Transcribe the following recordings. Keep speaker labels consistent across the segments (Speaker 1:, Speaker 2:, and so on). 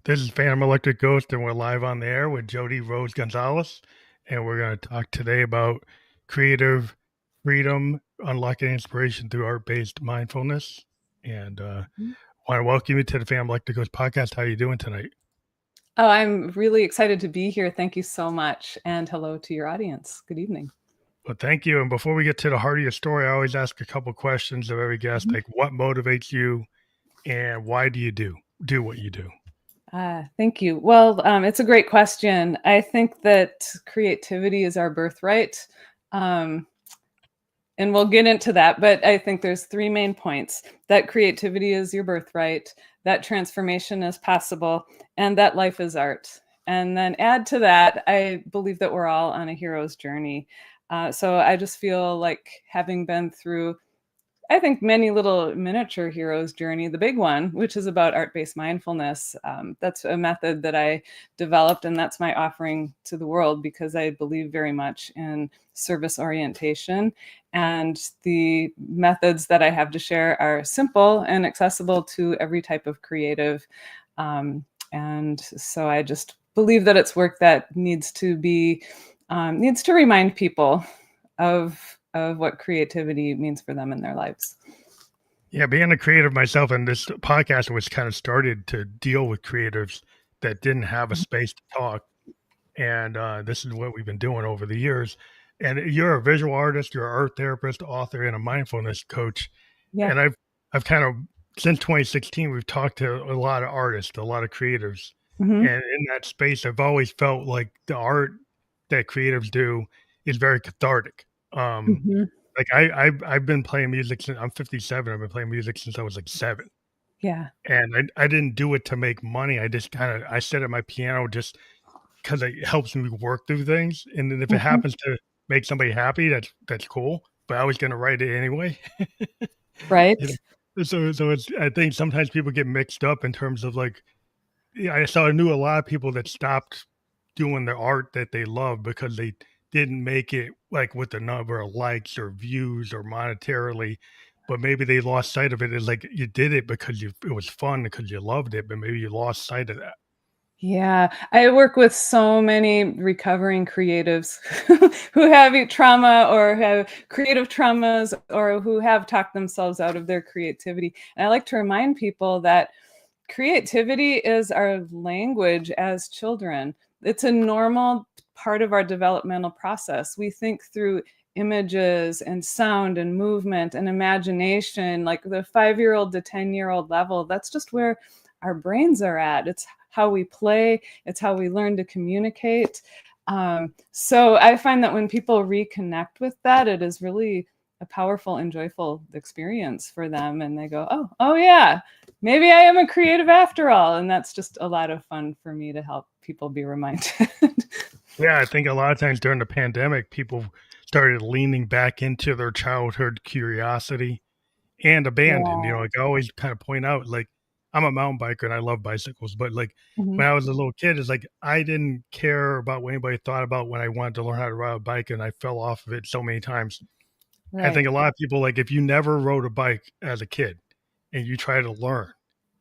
Speaker 1: This is Phantom Electric Ghost, and we're live on the air with Jodi Rose Gonzales. And we're going to talk today about creative freedom, unlocking inspiration through art based mindfulness. And want to welcome you to the Phantom Electric Ghost podcast. How are you doing tonight?
Speaker 2: Oh, I'm really excited to be here. Thank you so much. And hello to your audience. Good evening.
Speaker 1: Well, thank you. And before we get to the heart of your story, I always ask a couple questions of every guest, like what motivates you and why do you do what you do?
Speaker 2: Thank you. Well, it's a great question. I think that creativity is our birthright. And we'll get into that, but I think there's three main points: that creativity is your birthright, that transformation is possible, and that life is art. And then add to that, I believe that we're all on a hero's journey. So I just feel like, having been through, I think, many little miniature heroes' journey, the big one, which is about art-based mindfulness. That's a method that I developed, and that's my offering to the world, because I believe very much in service orientation. And the methods that I have to share are simple and accessible to every type of creative. And so I just believe that it's work that needs to remind people of what creativity means for them in their lives.
Speaker 1: Yeah, being a creative myself, and this podcast was kind of started to deal with creatives that didn't have a space to talk. And this is what we've been doing over the years. And you're a visual artist, you're an art therapist, author, and a mindfulness coach.
Speaker 2: Yeah.
Speaker 1: And I've kind of, since 2016, we've talked to a lot of artists, a lot of creatives.
Speaker 2: Mm-hmm.
Speaker 1: And in that space, I've always felt like the art that creatives do is very cathartic.
Speaker 2: Mm-hmm.
Speaker 1: Like I've been playing music since I'm 57. I've been playing music since I was like 7.
Speaker 2: Yeah.
Speaker 1: And I didn't do it to make money. I just I sit at my piano just because it helps me work through things. And then if it
Speaker 2: Mm-hmm.
Speaker 1: happens to make somebody happy, that's cool. But I was gonna write it anyway.
Speaker 2: Right.
Speaker 1: You know? So it's, I think sometimes people get mixed up in terms of like, yeah, I knew a lot of people that stopped doing the art that they love because they didn't make it like with the number of likes or views or monetarily, but maybe they lost sight of it. It's like you did it because it was fun because you loved it, but maybe you lost sight of that.
Speaker 2: Yeah. I work with so many recovering creatives who have trauma or have creative traumas, or who have talked themselves out of their creativity. And I like to remind people that creativity is our language as children. It's a normal part of our developmental process. We think through images and sound and movement and imagination, like the 5-year-old to 10-year-old level. That's just where our brains are at. It's how we play, it's how we learn to communicate. So I find that when people reconnect with that, it is really a powerful and joyful experience for them. And they go, oh yeah, maybe I am a creative after all. And that's just a lot of fun for me to help people be reminded.
Speaker 1: Yeah, I think a lot of times during the pandemic, people started leaning back into their childhood curiosity and abandon.
Speaker 2: Yeah.
Speaker 1: Like I always kind of point out, like I'm a mountain biker and I love bicycles, but like
Speaker 2: Mm-hmm.
Speaker 1: when I was a little kid, it's like I didn't care about what anybody thought about when I wanted to learn how to ride a bike, and I fell off of it so many times. I
Speaker 2: Right.
Speaker 1: think a lot of people, like if you never rode a bike as a kid and you try to learn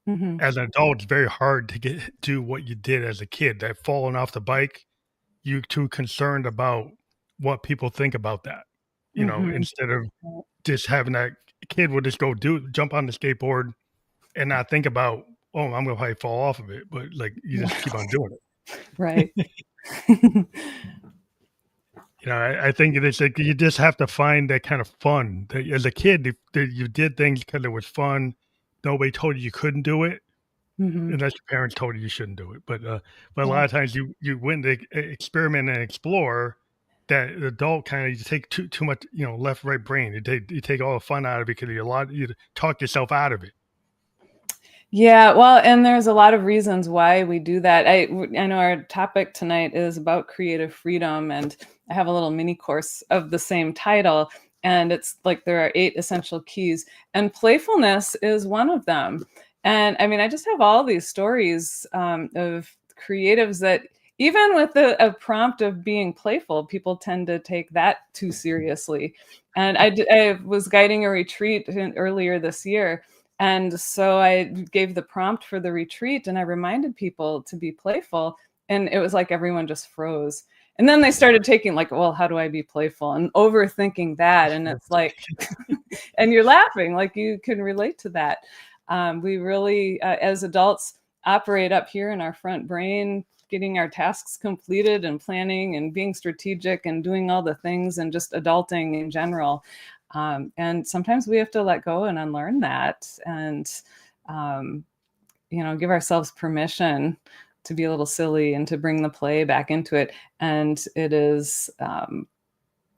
Speaker 2: Mm-hmm.
Speaker 1: as an adult, it's very hard to do what you did as a kid. That falling off the bike, you're too concerned about what people think about that,
Speaker 2: Mm-hmm.
Speaker 1: instead of just having that kid would just go jump on the skateboard and not think about, oh, I'm gonna probably fall off of it, but like you just keep on doing
Speaker 2: Right.
Speaker 1: it. I think it's like you just have to find that kind of fun. That as a kid, that you did things because it was fun. Nobody told you couldn't do it,
Speaker 2: Mm-hmm.
Speaker 1: unless your parents told you shouldn't do it. But a
Speaker 2: Yeah.
Speaker 1: lot of times you went to experiment and explore. That adult kind of you take too much, left right brain. You take all the fun out of it because you talk yourself out of it.
Speaker 2: Yeah, well, and there's a lot of reasons why we do that. I know our topic tonight is about creative freedom, and I have a little mini course of the same title. And it's like there are 8 essential keys, and playfulness is one of them. And I mean, I just have all these stories of creatives that, even with a prompt of being playful, people tend to take that too seriously. And I was guiding a retreat earlier this year, And so I gave the prompt for the retreat, and I reminded people to be playful. And it was like everyone just froze. And then they started taking like, well, how do I be playful? And overthinking that. And it's like, and you're laughing, like you can relate to that. We really, as adults, operate up here in our front brain, getting our tasks completed and planning and being strategic and doing all the things and just adulting in general. And sometimes we have to let go and unlearn that and, give ourselves permission to be a little silly and to bring the play back into it. And it is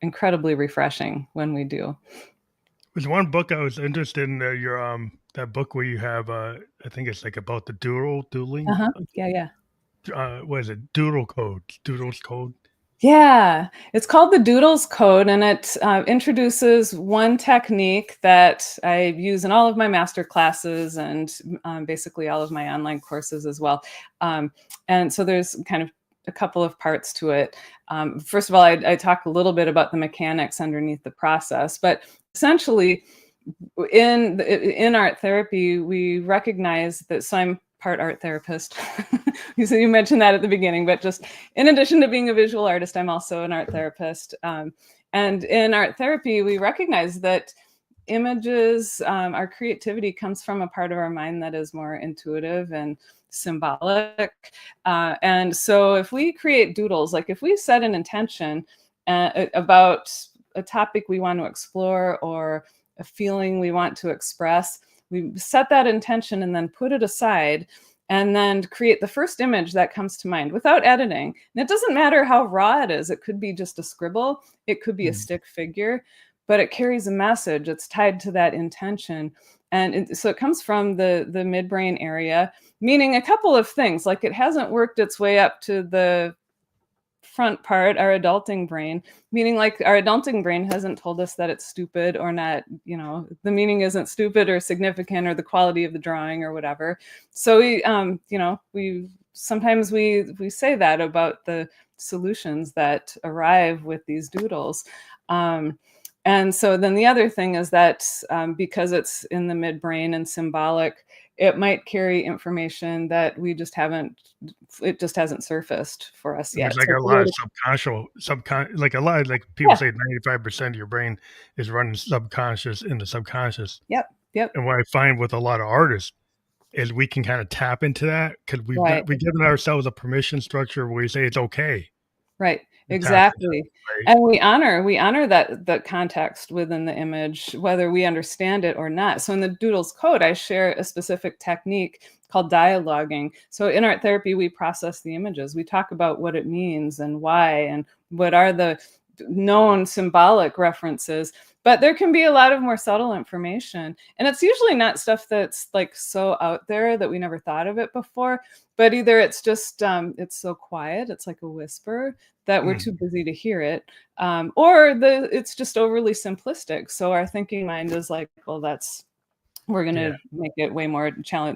Speaker 2: incredibly refreshing when we do.
Speaker 1: There's one book I was interested in, your that book where you have I think it's like about the doodling.
Speaker 2: Yeah, yeah.
Speaker 1: What is it? Doodles code.
Speaker 2: Yeah, it's called the Doodles Code, and it introduces one technique that I use in all of my master classes and basically all of my online courses as well. And so there's kind of a couple of parts to it. First of all, I talk a little bit about the mechanics underneath the process, but essentially, in art therapy, we recognize that. So I'm part art therapist. So you mentioned that at the beginning, but just in addition to being a visual artist, I'm also an art therapist. And in art therapy, we recognize that images, our creativity comes from a part of our mind that is more intuitive and symbolic. And so if we create doodles, like if we set an intention about a topic we want to explore or a feeling we want to express, we set that intention and then put it aside and then create the first image that comes to mind without editing. And it doesn't matter how raw it is. It could be just a scribble. It could be a stick figure, but it carries a message. It's tied to that intention. And so it comes from the midbrain area, meaning a couple of things, like it hasn't worked its way up to the front part, our adulting brain, meaning like our adulting brain hasn't told us that it's stupid or not, the meaning isn't stupid or significant or the quality of the drawing or whatever. So we sometimes we say that about the solutions that arrive with these doodles. And so then the other thing is that because it's in the midbrain and symbolic, it might carry information that it just hasn't surfaced for us yet.
Speaker 1: There's like
Speaker 2: So
Speaker 1: a lot of like a lot, like people say 95% of your brain is running subconscious in the subconscious.
Speaker 2: Yep.
Speaker 1: And what I find with a lot of artists is we can kind of tap into that because
Speaker 2: Right.
Speaker 1: we've given ourselves a permission structure where we say it's okay.
Speaker 2: Right. Exactly.
Speaker 1: Right?
Speaker 2: And we honor that context within the image, whether we understand it or not. So in the Doodles Code, I share a specific technique called dialoguing. So in art therapy, we process the images. We talk about what it means and why and what are the known symbolic references, but there can be a lot of more subtle information. And it's usually not stuff that's like so out there that we never thought of it before, but either it's just, it's so quiet, it's like a whisper that we're too busy to hear it, or it's just overly simplistic. So our thinking mind is like, well, we're going to make it way more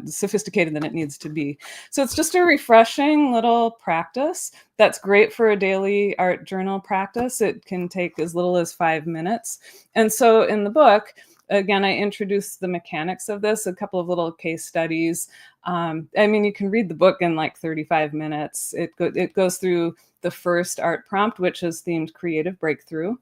Speaker 2: sophisticated than it needs to be. So it's just a refreshing little practice that's great for a daily art journal practice. It can take as little as 5 minutes. And so in the book, again, I introduced the mechanics of this, a couple of little case studies. You can read the book in like 35 minutes. It goes through the first art prompt, which is themed creative breakthrough.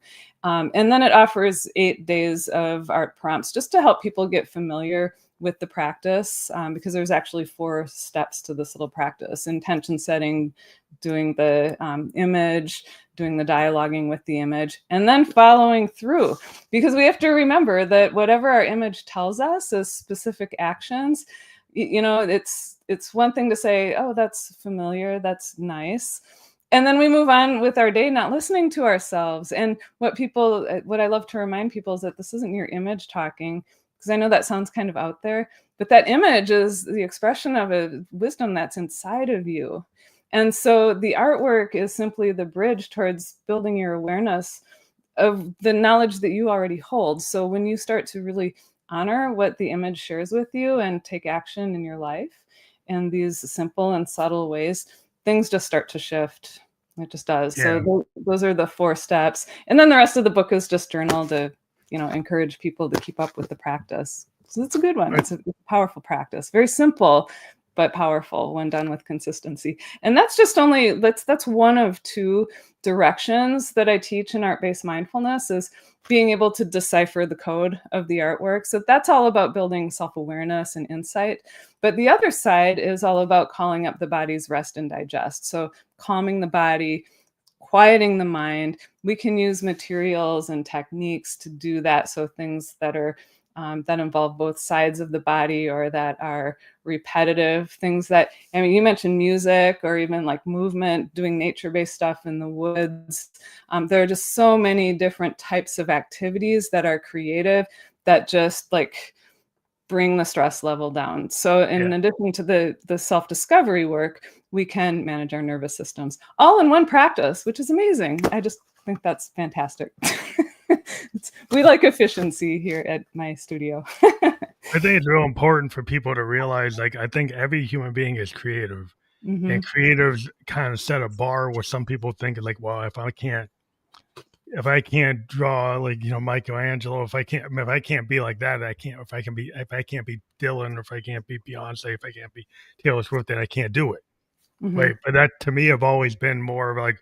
Speaker 2: And then it offers 8 days of art prompts just to help people get familiar with the practice, because there's actually 4 steps to this little practice: intention setting, doing the image, doing the dialoguing with the image, and then following through. Because we have to remember that whatever our image tells us is specific actions. It's one thing to say, oh, that's familiar, that's nice. And then we move on with our day, not listening to ourselves. And what I love to remind people is that this isn't your image talking, because I know that sounds kind of out there, but that image is the expression of a wisdom that's inside of you. And so the artwork is simply the bridge towards building your awareness of the knowledge that you already hold. So when you start to really honor what the image shares with you and take action in your life in these simple and subtle ways, things just start to shift. It just does.
Speaker 1: Yeah.
Speaker 2: So those are the 4 steps. And then the rest of the book is just journal to, encourage people to keep up with the practice. So it's a good one.
Speaker 1: Right.
Speaker 2: It's a powerful practice. Very simple, but powerful when done with consistency. And that's just only that's one of two directions that I teach in art-based mindfulness is being able to decipher the code of the artwork. So that's all about building self-awareness and insight. But the other side is all about calling up the body's rest and digest. So calming the body, quieting the mind. We can use materials and techniques to do that. So things that are that involve both sides of the body or that are repetitive things that, I mean, you mentioned music or even like movement, doing nature-based stuff in the woods. There are just so many different types of activities that are creative that just like bring the stress level down. So
Speaker 1: Yeah.
Speaker 2: in addition to the self-discovery work, we can manage our nervous systems all in one practice, which is amazing. I just think that's fantastic. We like efficiency here at my studio.
Speaker 1: I think it's real important for people to realize, like, I think every human being is creative, and
Speaker 2: Hmm.
Speaker 1: creatives kind of set a bar where some people think like, well, if I can't draw like, Michelangelo, if I can't be like that, I can't, if I can't be Dylan, or if I can't be Beyonce, if I can't be Taylor Swift, then I can't do it.
Speaker 2: Hmm.
Speaker 1: Right. But that to me have always been more of like,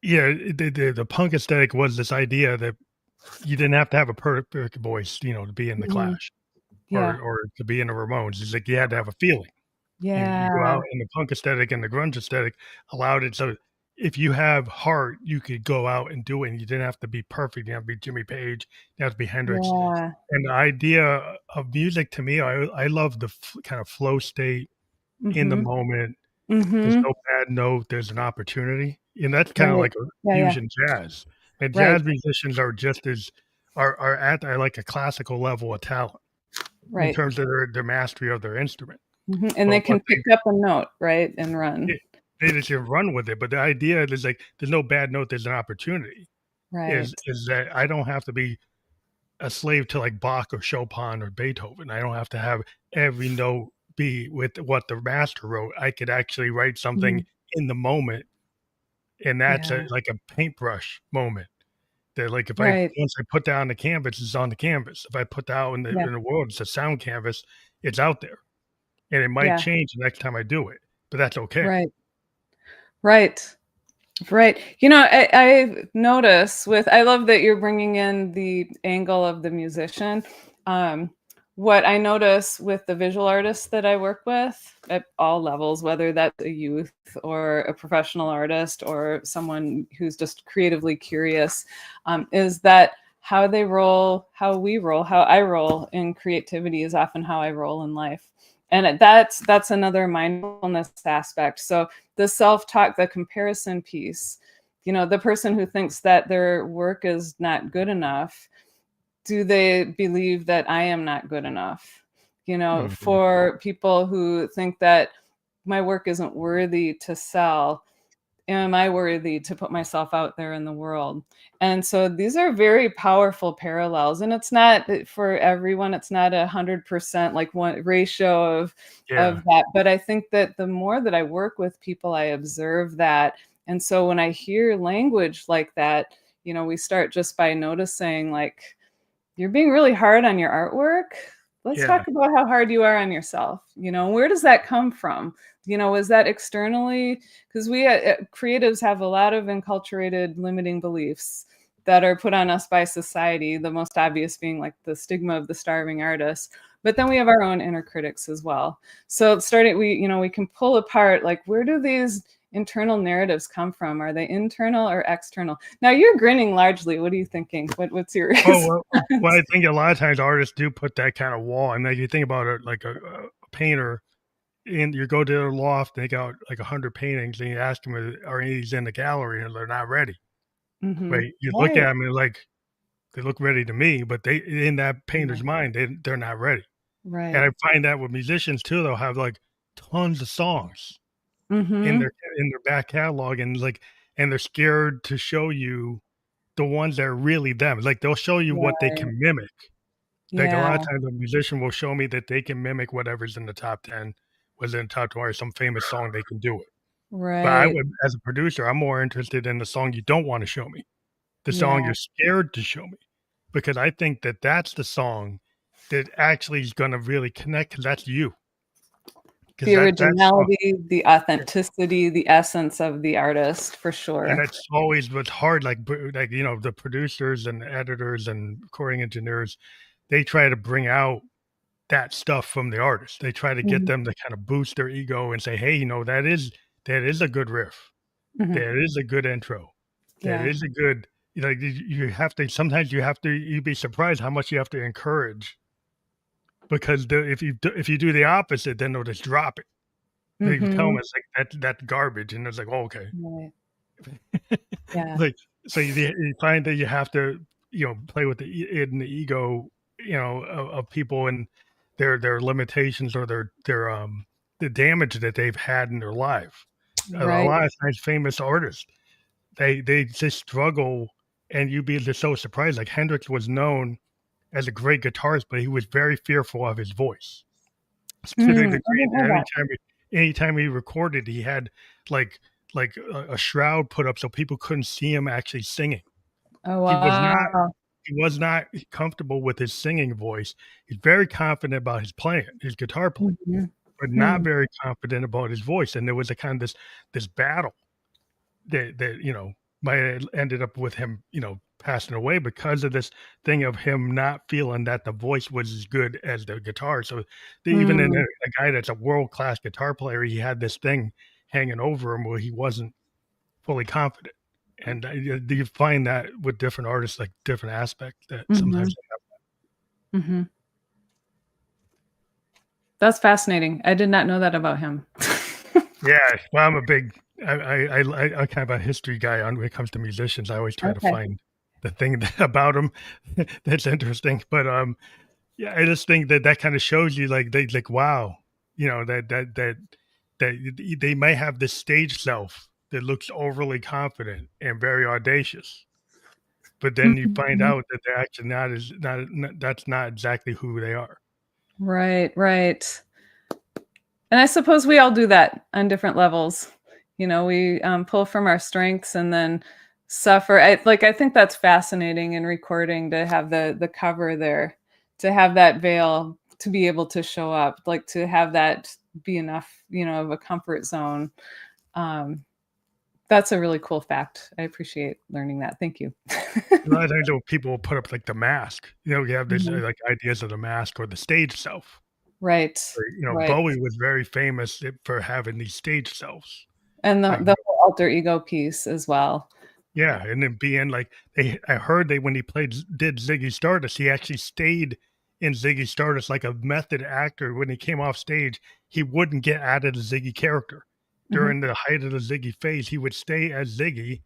Speaker 1: yeah, the punk aesthetic was this idea that you didn't have to have a perfect voice, to be in the
Speaker 2: Hmm.
Speaker 1: Clash
Speaker 2: Yeah.
Speaker 1: or to be in the Ramones. It's like you had to have a feeling. You go
Speaker 2: Yeah.
Speaker 1: out, and the punk aesthetic and the grunge aesthetic allowed it, so if you have heart, you could go out and do it, and you didn't have to be perfect. You didn't have to be Jimmy Page, you have to be Hendrix.
Speaker 2: Yeah.
Speaker 1: And the idea of music to me, I love the kind of flow state in the
Speaker 2: Hmm.
Speaker 1: moment. There's
Speaker 2: Hmm.
Speaker 1: no bad note, there's an opportunity, and that's kinda
Speaker 2: Right.
Speaker 1: like a
Speaker 2: Yeah. Yeah.
Speaker 1: fusion jazz. And
Speaker 2: Right.
Speaker 1: jazz musicians are just as are at like a classical level of talent in
Speaker 2: Right.
Speaker 1: terms of their mastery of their instrument.
Speaker 2: And
Speaker 1: But
Speaker 2: they
Speaker 1: what
Speaker 2: can pick up a note, right, and run.
Speaker 1: they just run with it, but the idea is like, there's no bad note, there's an opportunity,
Speaker 2: Right.
Speaker 1: is that I don't have to be a slave to, like, Bach or Chopin or Beethoven. I don't have to have every note be with what the master wrote. I could actually write something
Speaker 2: Mhm.
Speaker 1: in the moment, and that's
Speaker 2: Yeah.
Speaker 1: like a paintbrush moment that, like, if I
Speaker 2: Right.
Speaker 1: once I put down the canvas, it's on the canvas. If I put that out in
Speaker 2: Yeah.
Speaker 1: the world, it's a sound canvas, it's out there, and it might
Speaker 2: Yeah.
Speaker 1: change the next time I do it, but that's okay.
Speaker 2: Right. Right. Right. I notice with I love that you're bringing in the angle of the musician. Um, what I notice with the visual artists that I work with at all levels, whether that's a youth or a professional artist or someone who's just creatively curious, is that how they roll, how we roll, how I roll in creativity is often how I roll in life. And that's another mindfulness aspect. So the self-talk, the comparison piece, the person who thinks that their work is not good enough, do they believe that I am not good enough?
Speaker 1: Mhm.
Speaker 2: For people who think that my work isn't worthy to sell, am I worthy to put myself out there in the world? And so these are very powerful parallels. And it's not for everyone, it's not 100% like one ratio
Speaker 1: Yeah.
Speaker 2: of that. But I think that the more that I work with people, I observe that. And so when I hear language like that, we start just by noticing like you're being really hard on your artwork. Let's
Speaker 1: Yeah.
Speaker 2: talk about how hard you are on yourself. Where does that come from? Is that externally? Because we creatives have a lot of enculturated limiting beliefs that are put on us by society, the most obvious being like the stigma of the starving artist. But then we have our own inner critics as well. So starting, we can pull apart like where do these internal narratives come from? Are they internal or external? Now you're grinning largely. What are you thinking? What's your
Speaker 1: Oh, well, I think a lot of times artists do put that kind of wall, and then you think about it like a painter, and you go to their loft, they got like 100 paintings, and you ask them, "Are any of these in the gallery?" And they're not ready,
Speaker 2: Hmm.
Speaker 1: right? You look at
Speaker 2: Right.
Speaker 1: them and like, they look ready to me, but they in that
Speaker 2: Yeah.
Speaker 1: painter's mind, they're not ready. And
Speaker 2: Right.
Speaker 1: I find that with musicians too, they'll have like tons of songs in
Speaker 2: Hmm.
Speaker 1: their back catalog, and like, and they're scared to show you the ones that are really them. Like they'll show you what they
Speaker 2: Right.
Speaker 1: can mimic. Like a lot of
Speaker 2: Yeah.
Speaker 1: times a musician will show me that they can mimic whatever's in the top 10, was in the top 20, or some famous song, they can do it. But I
Speaker 2: Right.
Speaker 1: would, as a producer, I'm more interested in the song you don't wanna show me, the song
Speaker 2: Yeah.
Speaker 1: you're scared to show me, because I think that that's the song that actually is going to really connect, because that's you. Because
Speaker 2: The
Speaker 1: that song,
Speaker 2: originality, the authenticity, the essence of the artist, for
Speaker 1: and
Speaker 2: sure.
Speaker 1: that's always what's hard. Like the producers and editors and recording engineers, they try to bring out that stuff from the artist. They try to get
Speaker 2: Mhm,
Speaker 1: them to kind of boost their ego and say, "Hey, that is a good riff.
Speaker 2: mhm.
Speaker 1: That is a good intro. That
Speaker 2: Yeah,
Speaker 1: is a good." You have to sometimes you'd be surprised how much you have to encourage, because if you do the opposite, then they'll just drop it. They tell them
Speaker 2: mhm.
Speaker 1: it's like that's garbage, and it's like, "Oh, okay."
Speaker 2: Right, yeah.
Speaker 1: Like, so you find that you have to, play with the ego, of people, and their limitations, or the damage that they've had in their life. A
Speaker 2: Right.
Speaker 1: lot of times famous artists, they just struggle, and you'd be just so surprised. Like, Hendrix was known as a great guitarist, but he was very fearful of his voice, to the
Speaker 2: I
Speaker 1: degree
Speaker 2: didn't
Speaker 1: that
Speaker 2: know that.
Speaker 1: anytime he recorded, he had like a shroud put up so people couldn't see him actually singing.
Speaker 2: Oh,
Speaker 1: He was not
Speaker 2: wow.
Speaker 1: he was not comfortable with his singing voice. He's very confident about his guitar playing,
Speaker 2: Mhm.
Speaker 1: but not
Speaker 2: Hmm.
Speaker 1: very confident about his voice. And there was a kind of this battle that might have ended up with him, passing away, because of this thing of him not feeling that the voice was as good as the guitar. So even in
Speaker 2: Mm,
Speaker 1: a guy that's a world class guitar player, he had this thing hanging over him where he wasn't fully confident. And do you find that with different artists, like different aspects that sometimes
Speaker 2: mhm, mhm. That's fascinating. I did not know that about him.
Speaker 1: Yeah, well, I'm a big I kind of a history guy on when it comes to musicians. I always try to
Speaker 2: Okay.
Speaker 1: find the thing about them that's interesting. But yeah, I just think that kind of shows you, like, wow, that they might have this stage self that looks overly confident and very audacious, but then you find
Speaker 2: Mhm.
Speaker 1: out that they're actually not that's not exactly who they are.
Speaker 2: Right, right. And I suppose we all do that on different levels. We, pull from our strengths and then suffer. I think that's fascinating in recording, to have the cover there, to have that veil, to be able to show up, like, to have that be enough, of a comfort zone. Um, that's a really cool fact. I appreciate learning that. Thank you.
Speaker 1: A lot of times, people will put up like the mask. You have this
Speaker 2: Mhm.
Speaker 1: like ideas of the mask or the stage self.
Speaker 2: Right,
Speaker 1: Or,
Speaker 2: right.
Speaker 1: Bowie was very famous for having these stage selves.
Speaker 2: And the
Speaker 1: Like,
Speaker 2: the whole alter ego piece as well.
Speaker 1: yeah, and then being like I heard when he did Ziggy Stardust, he actually stayed in Ziggy Stardust like a method actor. When he came off stage, he wouldn't get out of the Ziggy character.
Speaker 2: Mhm.
Speaker 1: During the height of the Ziggy phase, he would stay as Ziggy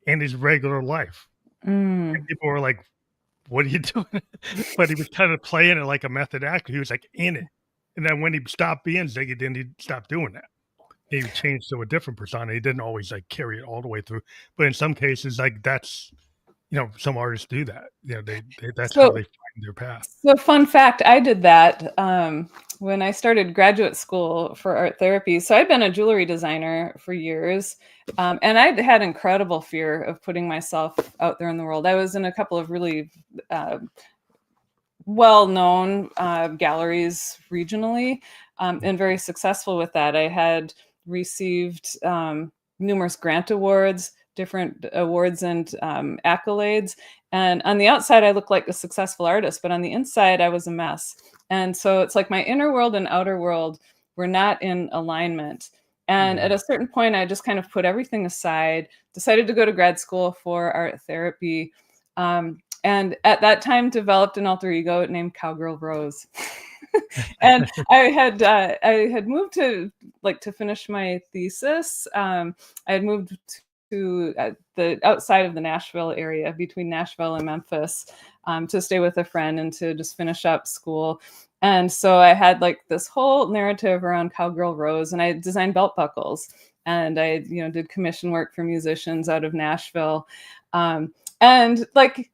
Speaker 1: in his regular life. And
Speaker 2: Mm.
Speaker 1: people were like, "What are you doing?" But he was kind of playing it like a method actor. He was like in it. And then when he stopped being Ziggy, then he stopped doing that. He changed to a different persona. He didn't always like carry it all the way through. But in some cases, like that's some artists do that. That's how
Speaker 2: So
Speaker 1: they find their path.
Speaker 2: so fun fact, I did that, when I started graduate school for art therapy. So I'd been a jewelry designer for years, and I'd had incredible fear of putting myself out there in the world. I was in a couple of really, uh, well-known, galleries regionally, and very successful with that. I had received, numerous grant awards, different awards and, accolades, and on the outside, I looked like a successful artist, but on the inside, I was a mess. And so it's like my inner world and outer world were not in alignment. And at
Speaker 1: Mhm.
Speaker 2: a certain point, I just kind of put everything aside, decided to go to grad school for art therapy, and at that time developed an alter ego named Cowgirl Rose. And I had moved to finish my thesis. I had moved to the outside of the Nashville area, between Nashville and Memphis, to stay with a friend and to just finish up school. And so I had like this whole narrative around Cowgirl Rose, and I designed belt buckles, and I did commission work for musicians out of Nashville. And like,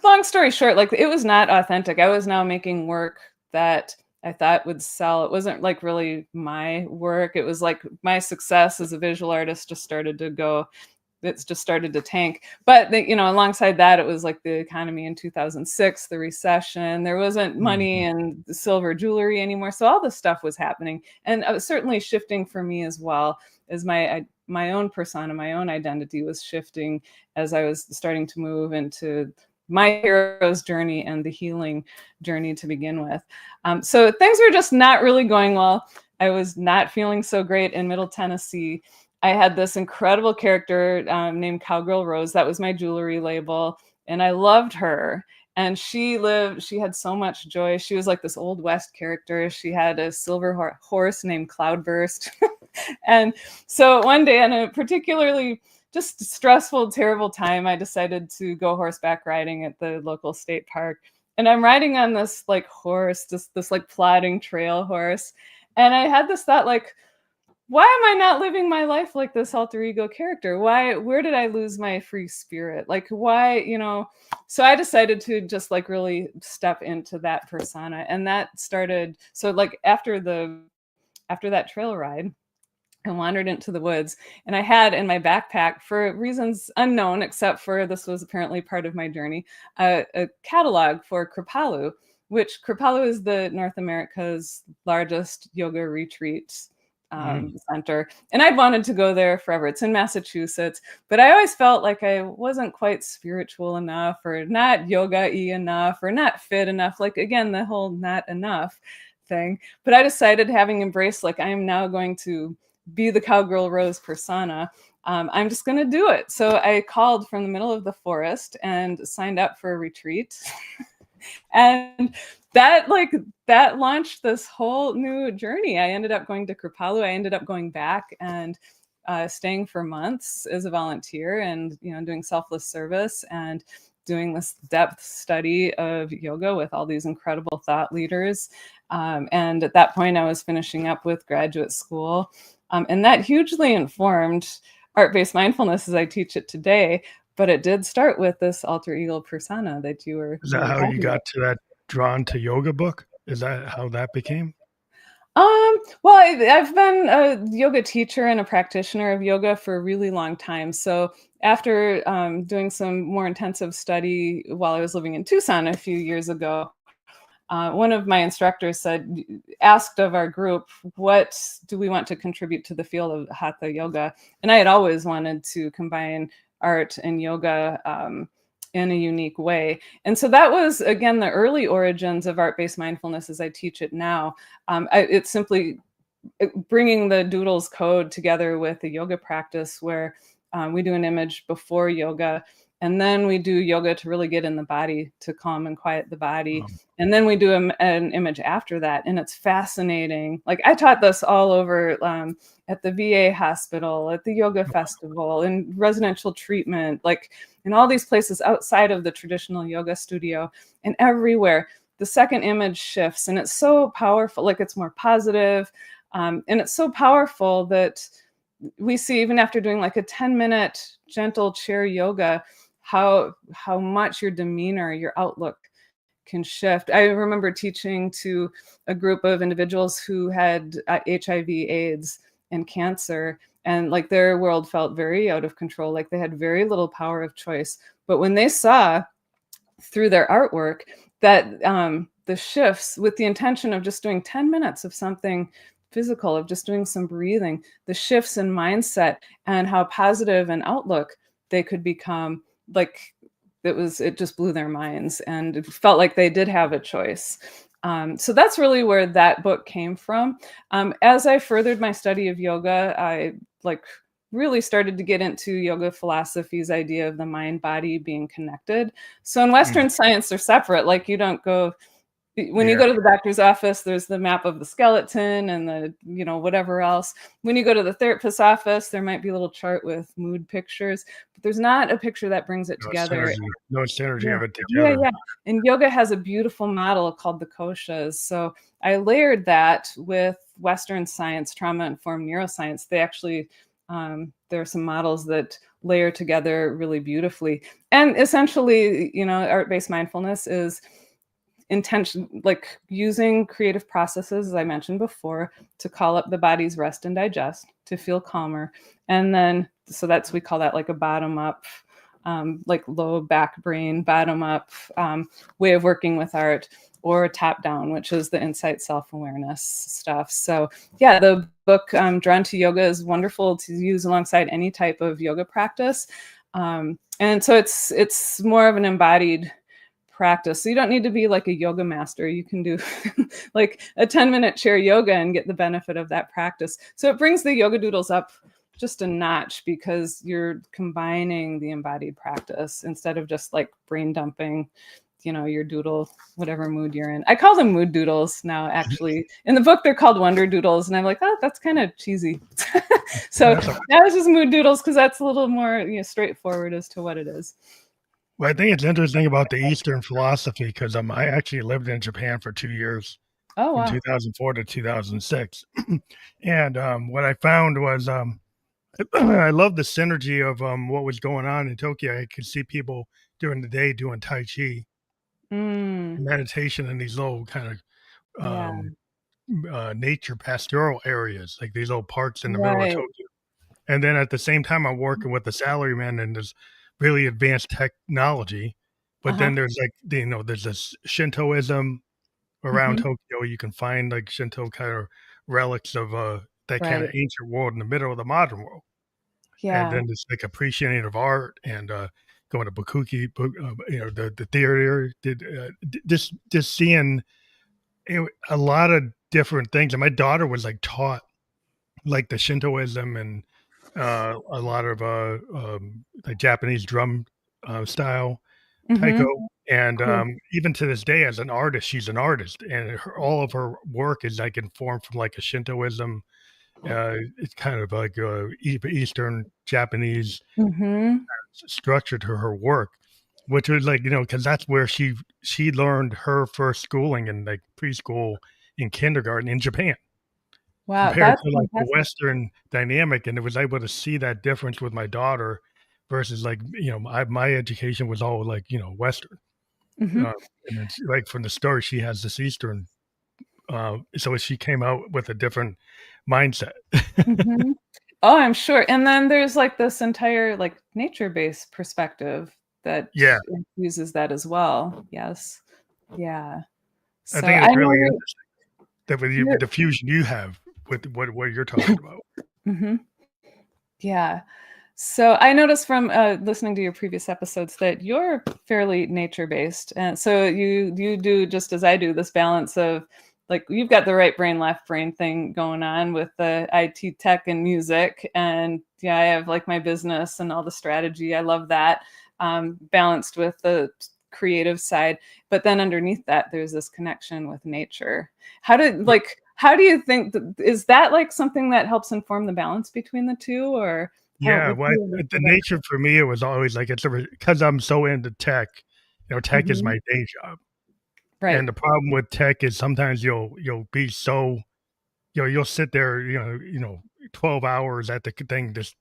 Speaker 2: long story short, like, it was not authentic. I was now making work that I thought would sell. It wasn't like really my work. It was like my success as a visual artist just started to go it's just started to tank. But alongside that, it was like the economy in 2006, the recession. There wasn't money in silver jewelry anymore, so all this stuff was happening, and it was certainly shifting for me as well, as my own persona, my own identity was shifting as I was starting to move into my hero's journey and the healing journey to begin with. So things were just not really going well. I was not feeling so great in Middle Tennessee. I had this incredible character named Cowgirl Rose. That was my jewelry label. And I loved her. And she had so much joy. She was like this Old West character. She had a silver horse named Cloudburst. And so one day, in a particularly just stressful, terrible time, I decided to go horseback riding at the local state park. And I'm riding on this like horse, this like plodding trail horse. And I had this thought, like, why am I not living my life like this alter ego character? Where did I lose my free spirit? Like, why, so I decided to just like really step into that persona. And that started, so like after that trail ride, I wandered into the woods, and I had in my backpack, for reasons unknown, except for this was apparently part of my journey, a catalog for Kripalu, which Kripalu is the North America's largest yoga retreat center. And I'd wanted to go there forever. It's in Massachusetts, but I always felt like I wasn't quite spiritual enough, or not yoga-y enough, or not fit enough. Like, again, the whole not enough thing. But I decided, having embraced, like, I am now going to be the Cowgirl Rose persona. I'm just going to do it. So I called from the middle of the forest and signed up for a retreat. And that launched this whole new journey. I ended up going to Kripalu. I ended up going back and staying for months as a volunteer, and doing selfless service and doing this depth study of yoga with all these incredible thought leaders. And at that point, I was finishing up with graduate school. And that hugely informed art-based mindfulness as I teach it today. But it did start with this alter ego persona that you were.
Speaker 1: Is that how you got to that Drawn to Yoga book? Is that how that became?
Speaker 2: Well, I've been a yoga teacher and a practitioner of yoga for a really long time. So after doing some more intensive study while I was living in Tucson a few years ago, one of my instructors asked of our group, what do we want to contribute to the field of Hatha yoga? And I had always wanted to combine art and yoga in a unique way. And so that was, again, the early origins of art-based mindfulness as I teach it now. It's simply bringing the doodles code together with a yoga practice where we do an image before yoga, and then we do yoga to really get in the body, to calm and quiet the body. And then we do an image after that. And it's fascinating. Like, I taught this all over at the VA hospital, at the yoga festival, in residential treatment, like in all these places outside of the traditional yoga studio, and everywhere. The second image shifts, and it's so powerful. Like, it's more positive. And it's so powerful that we see, even after doing like a 10-minute gentle chair yoga, how much your demeanor, your outlook can shift. I remember teaching to a group of individuals who had HIV, AIDS, and cancer, and like their world felt very out of control, like they had very little power of choice. But when they saw through their artwork that the shifts, with the intention of just doing 10 minutes of something physical, of just doing some breathing, the shifts in mindset and how positive an outlook they could become, like it just blew their minds, and it felt like they did have a choice. So that's really where that book came from. As I furthered my study of yoga, I really started to get into yoga philosophy's idea of the mind body being connected. So in Western science, they're separate. Like, you don't go, when you go to the doctor's office, there's the map of the skeleton and the, whatever else. When you go to the therapist's office, there might be a little chart with mood pictures, but there's not a picture that brings it together.
Speaker 1: No synergy of it together.
Speaker 2: Yeah. And yoga has a beautiful model called the koshas. So I layered that with Western science, trauma-informed neuroscience. They actually, there are some models that layer together really beautifully. And essentially, art-based mindfulness is intention, like using creative processes, as I mentioned before, to call up the body's rest and digest, to feel calmer, and then So that's, we call that like a bottom up, like low back brain, bottom up way of working with art, or top down, which is the insight self-awareness stuff. So yeah, the book Drawn to Yoga is wonderful to use alongside any type of yoga practice. And so it's more of an embodied practice. So you don't need to be like a yoga master. You can do like a 10-minute chair yoga and get the benefit of that practice. So it brings the yoga doodles up just a notch, because you're combining the embodied practice instead of just like brain dumping, your doodle, whatever mood you're in. I call them mood doodles now, actually. In the book, they're called wonder doodles. And I'm like, oh, that's kind of cheesy. So now it's just mood doodles, because that's a little more straightforward as to what it is.
Speaker 1: Well, I think it's interesting about the Eastern philosophy, because I actually lived in Japan for 2 years,
Speaker 2: Oh,
Speaker 1: from
Speaker 2: wow.
Speaker 1: 2004 to 2006. And what I found was I love the synergy of what was going on in Tokyo. I could see people during the day doing Tai Chi, meditation in these little kind of
Speaker 2: Yeah.
Speaker 1: nature pastoral areas, like these little parks in the middle of
Speaker 2: Right.
Speaker 1: Tokyo. And then at the same time, I'm working with the salaryman and this really advanced technology. But
Speaker 2: Uh-huh.
Speaker 1: then there's like, there's this Shintoism around
Speaker 2: Mm-hmm.
Speaker 1: Tokyo. You can find like Shinto kind of relics of that kind of
Speaker 2: Right.
Speaker 1: ancient world in the middle of the modern world. And
Speaker 2: Yeah.
Speaker 1: then there's like appreciating of art and going to Bukuki, the theater, just seeing a lot of different things. And my daughter was like taught like the Shintoism and a lot of the Japanese drum style taiko.
Speaker 2: Mm-hmm.
Speaker 1: And
Speaker 2: Cool.
Speaker 1: even to this day, as an artist, she's an artist, and all of her work is like informed from like a Shintoism. It's kind of like Eastern Japanese
Speaker 2: Mm-hmm.
Speaker 1: structure to her work, which was like, because that's where she learned her first schooling in like preschool and kindergarten in Japan,
Speaker 2: Wow,
Speaker 1: compared
Speaker 2: that's
Speaker 1: to like the
Speaker 2: fantastic.
Speaker 1: Western dynamic. And it was able to see that difference with my daughter versus like, my education was all like, Western.
Speaker 2: Mm-hmm.
Speaker 1: Uh, and it's like from the start, she has this Eastern. So she came out with a different mindset.
Speaker 2: Mm-hmm. Oh, I'm sure. And then there's like this entire like nature-based perspective that
Speaker 1: Yeah,
Speaker 2: uses that as well. Yes. Yeah.
Speaker 1: I
Speaker 2: So
Speaker 1: think
Speaker 2: I
Speaker 1: it's
Speaker 2: know
Speaker 1: really interesting that with
Speaker 2: you're
Speaker 1: with the fusion you have with what you're talking about.
Speaker 2: mm-hmm. Yeah. So I noticed from listening to your previous episodes that you're fairly nature-based, and so you do just as I do, this balance of like you've got the right brain, left brain thing going on with the IT tech and music, and yeah, I have like my business and all the strategy. I love that balanced with the creative side, but then underneath that, there's this connection with nature. How do you think is that like something that helps inform the balance between the two, or how
Speaker 1: Yeah,
Speaker 2: would
Speaker 1: well,
Speaker 2: you
Speaker 1: the
Speaker 2: see that?
Speaker 1: nature for me, it was always like it's because I'm so into tech. Tech is
Speaker 2: Mhm.
Speaker 1: my day job,
Speaker 2: Right.
Speaker 1: and the problem with tech is sometimes you'll be so you'll sit there 12 hours at the thing just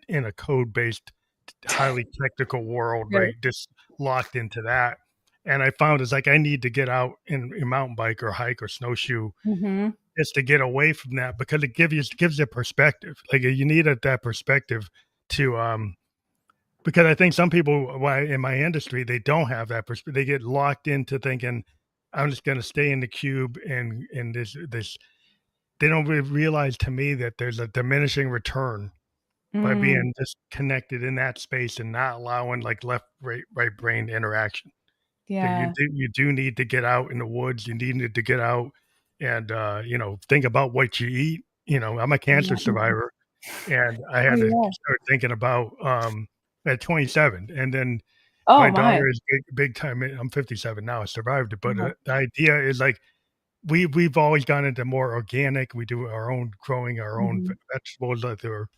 Speaker 1: in a code based highly technical world,
Speaker 2: Right.
Speaker 1: right? Just locked into that. And I found it's like I need to get out in mountain bike or hike or snowshoe
Speaker 2: Mhm.
Speaker 1: just to get away from that, because it gives you perspective. Like you need that perspective to because I think some people why in my industry they don't have that perspective. They get locked into thinking I'm just going to stay in the cube and this they don't realize to me that there's a diminishing return by
Speaker 2: Mm,
Speaker 1: being just connected in that space and not allowing like left right brain interaction. That
Speaker 2: yeah.
Speaker 1: you do need to get out in the woods. You need to get out and think about what you eat. I'm a cancer
Speaker 2: Yeah.
Speaker 1: survivor, and I
Speaker 2: Oh,
Speaker 1: had to
Speaker 2: yeah.
Speaker 1: start thinking about at 27, and then
Speaker 2: Oh,
Speaker 1: my
Speaker 2: my.
Speaker 1: daughter is big time. I'm 57 now. I survived it, but
Speaker 2: Uh-huh.
Speaker 1: the idea is like we've always gone into more organic. We do our own growing, our own
Speaker 2: Mhm.
Speaker 1: vegetables that are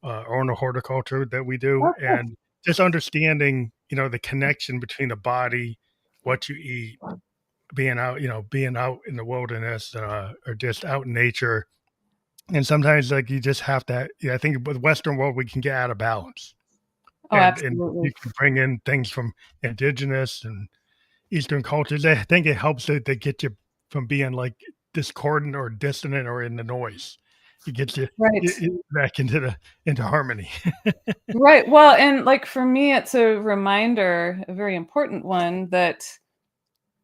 Speaker 1: our own horticulture that we do,
Speaker 2: Oh, cool.
Speaker 1: and just understanding the connection between the body, what you eat, being out in the wilderness or just out in nature. And sometimes like you just have to. I think with Western world we can get out of balance,
Speaker 2: Oh,
Speaker 1: and
Speaker 2: absolutely.
Speaker 1: you can bring in things from indigenous and Eastern cultures. I think it helps to get you from being like discordant or dissonant or in the noise. It gets you
Speaker 2: Right.
Speaker 1: back into harmony.
Speaker 2: Right. Well, and like for me, it's a reminder, a very important one, that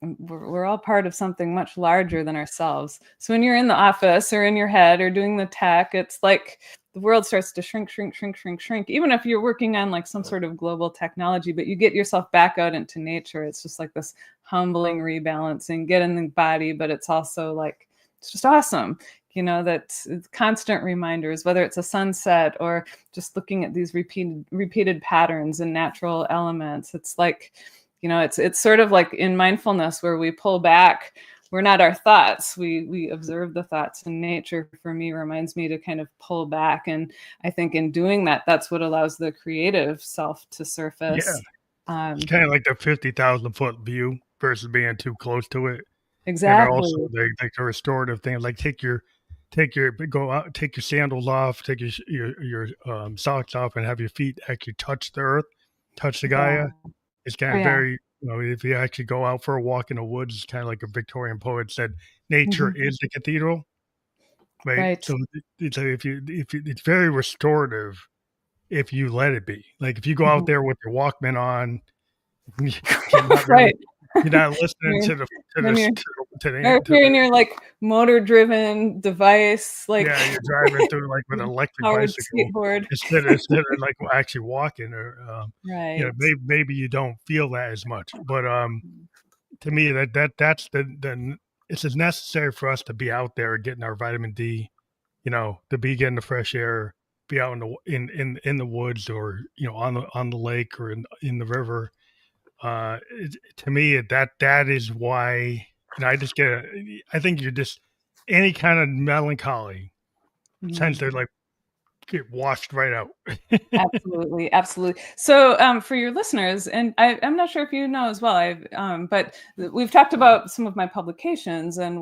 Speaker 2: we're all part of something much larger than ourselves. So when you're in the office or in your head or doing the tech, it's like the world starts to shrink, shrink, shrink, shrink, shrink. Even if you're working on like some sort of global technology, but you get yourself back out into nature, it's just like this humbling rebalancing, get in the body, but it's also like, it's just awesome. That it's constant reminders, whether it's a sunset or just looking at these repeated patterns and natural elements. It's like, it's sort of like in mindfulness where we pull back. We're not our thoughts. We observe the thoughts in nature. For me, reminds me to kind of pull back, and I think in doing that, that's what allows the creative self to
Speaker 1: Yeah.
Speaker 2: surface.
Speaker 1: It's
Speaker 2: Um,
Speaker 1: kinda like the 50,000-foot view versus being too close to it, and also
Speaker 2: exactly.
Speaker 1: the restorative thing, like, go out, take your sandals off, take your socks off, and have your feet actually touch the earth, touch the
Speaker 2: Yeah.
Speaker 1: Gaia. It's
Speaker 2: Oh
Speaker 1: kinda
Speaker 2: yeah.
Speaker 1: very, if you actually go out for a walk in the woods, it's kinda like a Victorian poet said, "Nature
Speaker 2: Mhm.
Speaker 1: is the cathedral," right?
Speaker 2: Right.
Speaker 1: So, it's like it's very restorative if you let it be. Like, if you go out
Speaker 2: Mhm.
Speaker 1: there with your Walkman on, you're not really
Speaker 2: Right.
Speaker 1: you're not listening
Speaker 2: You're
Speaker 1: to the to
Speaker 2: when
Speaker 1: the
Speaker 2: you're or if
Speaker 1: to
Speaker 2: you're in
Speaker 1: the
Speaker 2: your like motor-driven device, like
Speaker 1: yeah, you're driving through, like, with an electric
Speaker 2: powered
Speaker 1: bicycle
Speaker 2: skateboard.
Speaker 1: instead of, like, actually walking or,
Speaker 2: Right.
Speaker 1: maybe you don't feel that as much, but, to me, that's it's as necessary for us to be out there getting our vitamin D, to be getting the fresh air, be out in the in the woods or, on the lake or in the river. To me, that is why, I just I think you're just any kind of melancholy tends
Speaker 2: Mhm.
Speaker 1: to, like, get washed right out.
Speaker 2: Absolutely, absolutely. So, for your listeners, and I'm not sure if you know as well, but we've talked about some of my publications and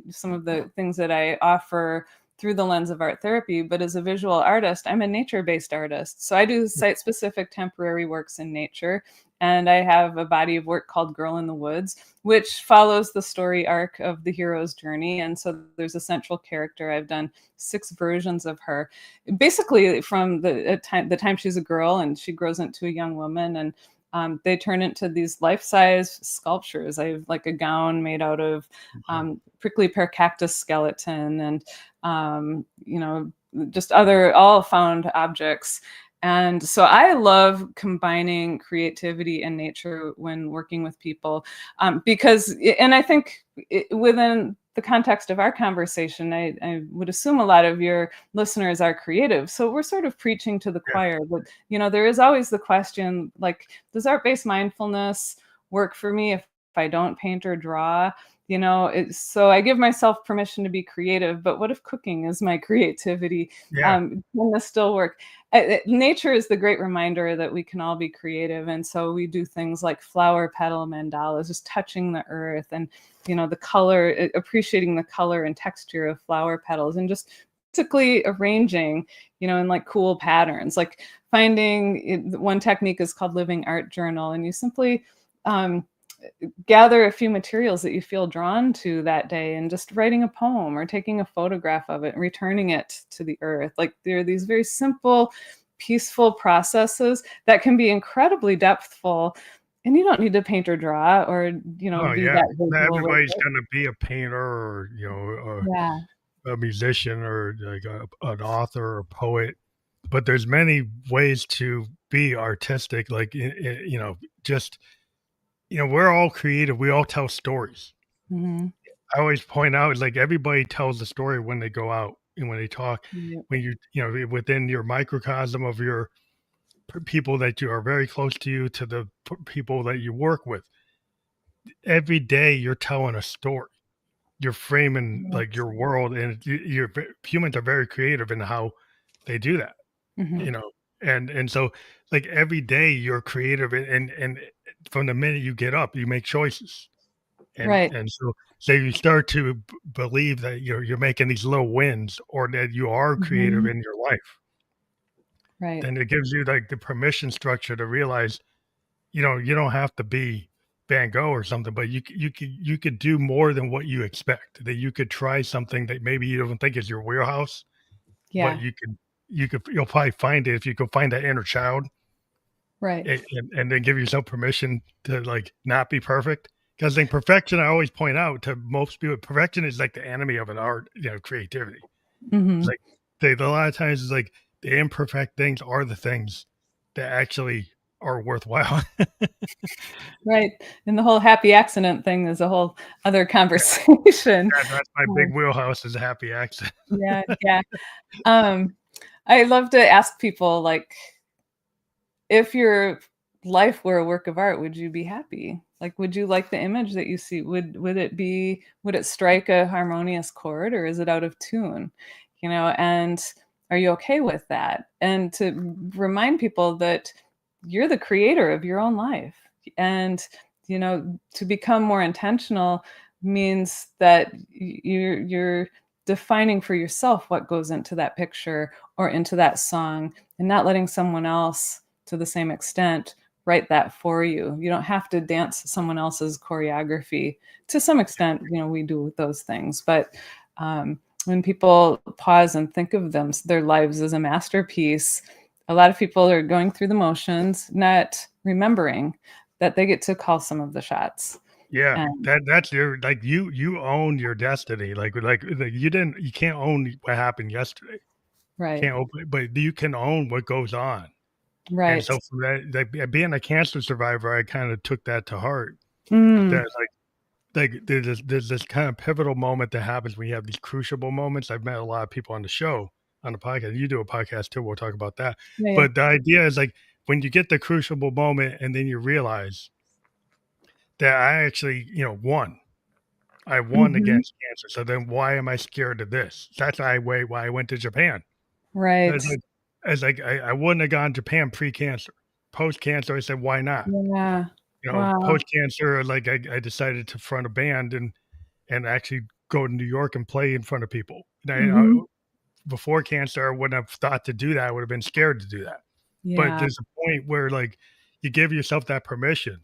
Speaker 2: some of the things that I offer through the lens of art therapy. But as a visual artist, I'm a nature-based artist, so I do site-specific temporary works in nature. And I have a body of work called Girl in the Woods, which follows the story arc of the hero's journey. And so there's a central character. I've done 6 versions of her, basically from the time she's a girl and she grows into a young woman, and they turn into these life-size sculptures. I have like a gown made out of prickly pear cactus skeleton, and just other all found objects. And so I love combining creativity and nature when working with people, because, and I think within the context of our conversation, I would assume a lot of your listeners are creative. So we're sort of preaching to the
Speaker 1: Yeah.
Speaker 2: choir, but there is always the question, like, does art-based mindfulness work for me if I don't paint or draw? So I give myself permission to be creative, but what if cooking is my creativity?
Speaker 1: Yeah.
Speaker 2: Can this still work? Nature is the great reminder that we can all be creative, and so we do things like flower petal mandalas, just touching the earth, and the color, appreciating the color and texture of flower petals, and just basically arranging, in like cool patterns. Like finding one technique is called living art journal, and you simply um, gather a few materials that you feel drawn to that day and just writing a poem or taking a photograph of it and returning it to the earth. Like there are these very simple, peaceful processes that can be incredibly depthful. And you don't need to paint or draw or,
Speaker 1: Oh,
Speaker 2: be
Speaker 1: yeah.
Speaker 2: that
Speaker 1: Not
Speaker 2: visual with
Speaker 1: everybody's
Speaker 2: it.
Speaker 1: gonna be a painter or,
Speaker 2: Yeah.
Speaker 1: a musician or, like, an author or poet, but there's many ways to be artistic, like, just, we're all creative, we all tell stories.
Speaker 2: Mhm.
Speaker 1: I always point out, like, everybody tells a story when they go out and when they talk.
Speaker 2: Yep.
Speaker 1: When within your microcosm of your people that you are very close to you, to the people that you work with, every day you're telling a story. You're framing, like,
Speaker 2: Right.
Speaker 1: your world, and humans are very creative in how they do that,
Speaker 2: Mhm.
Speaker 1: you know. And so, like, every day you're creative, and from the minute you get up, you make choices.
Speaker 2: Right.
Speaker 1: And so you start to believe that you're making these little wins, or that you are creative
Speaker 2: Mhm.
Speaker 1: in your life.
Speaker 2: Right.
Speaker 1: Then it gives you, like, the permission structure to realize, you don't have to be Van Gogh or something, but you could do more than what you expect. That you could try something that maybe you don't think is your wheelhouse, but
Speaker 2: Yeah.
Speaker 1: you'll probably find it if you can find that inner child
Speaker 2: Right.
Speaker 1: and then give yourself permission to like not be perfect. Because in perfection, I always point out to most people, perfection is like the enemy of an art, creativity. It's
Speaker 2: Mhm.
Speaker 1: like a lot of times it's like the imperfect things are the things that actually are worthwhile.
Speaker 2: Right. And the whole happy accident thing is a whole other
Speaker 1: Yeah,
Speaker 2: conversation.
Speaker 1: that's my big wheelhouse is a happy accident.
Speaker 2: Yeah, yeah. Um, I love to ask people, like, if your life were a work of art, would you be happy? Like, would you like the image that you see? Would it strike a harmonious chord, or is it out of tune? And are you okay with that? And to remind people that you're the creator of your own life. And, to become more intentional means that you're defining for yourself what goes into that picture or into that song, and not letting someone else to the same extent write that for you. You don't have to dance someone else's choreography. To some extent, we do those things, but when people pause and think of their lives as a masterpiece, a lot of people are going through the motions, not remembering that they get to call some of the shots.
Speaker 1: Yeah,
Speaker 2: And
Speaker 1: that's your like you own your destiny. Like you can't own what happened yesterday.
Speaker 2: right,
Speaker 1: Can't open, but you can own what goes on. And
Speaker 2: right.
Speaker 1: so from that, being a cancer survivor, I kind of took that to heart.
Speaker 2: Mm,
Speaker 1: That there's this kind of pivotal moment that happens when you have these crucible moments. I've met a lot of people on the show, on the podcast. You do a podcast too. We'll talk about that.
Speaker 2: yeah, yeah.
Speaker 1: But the idea is like when you get the crucible moment and then you realize that I actually, won. I won
Speaker 2: Mhm.
Speaker 1: against cancer. So then why am I scared of this? That's why I went to Japan.
Speaker 2: Right.
Speaker 1: It's like, I wouldn't have gone to Japan pre-cancer. Post-cancer, I said, why not?
Speaker 2: Yeah. Wow.
Speaker 1: Post-cancer, like I decided to front a band and actually go to New York and play in front of people. And
Speaker 2: Mhm.
Speaker 1: before cancer, I wouldn't have thought to do that. I would have been scared to do that. But
Speaker 2: Yeah.
Speaker 1: there's a point where like you give yourself that permission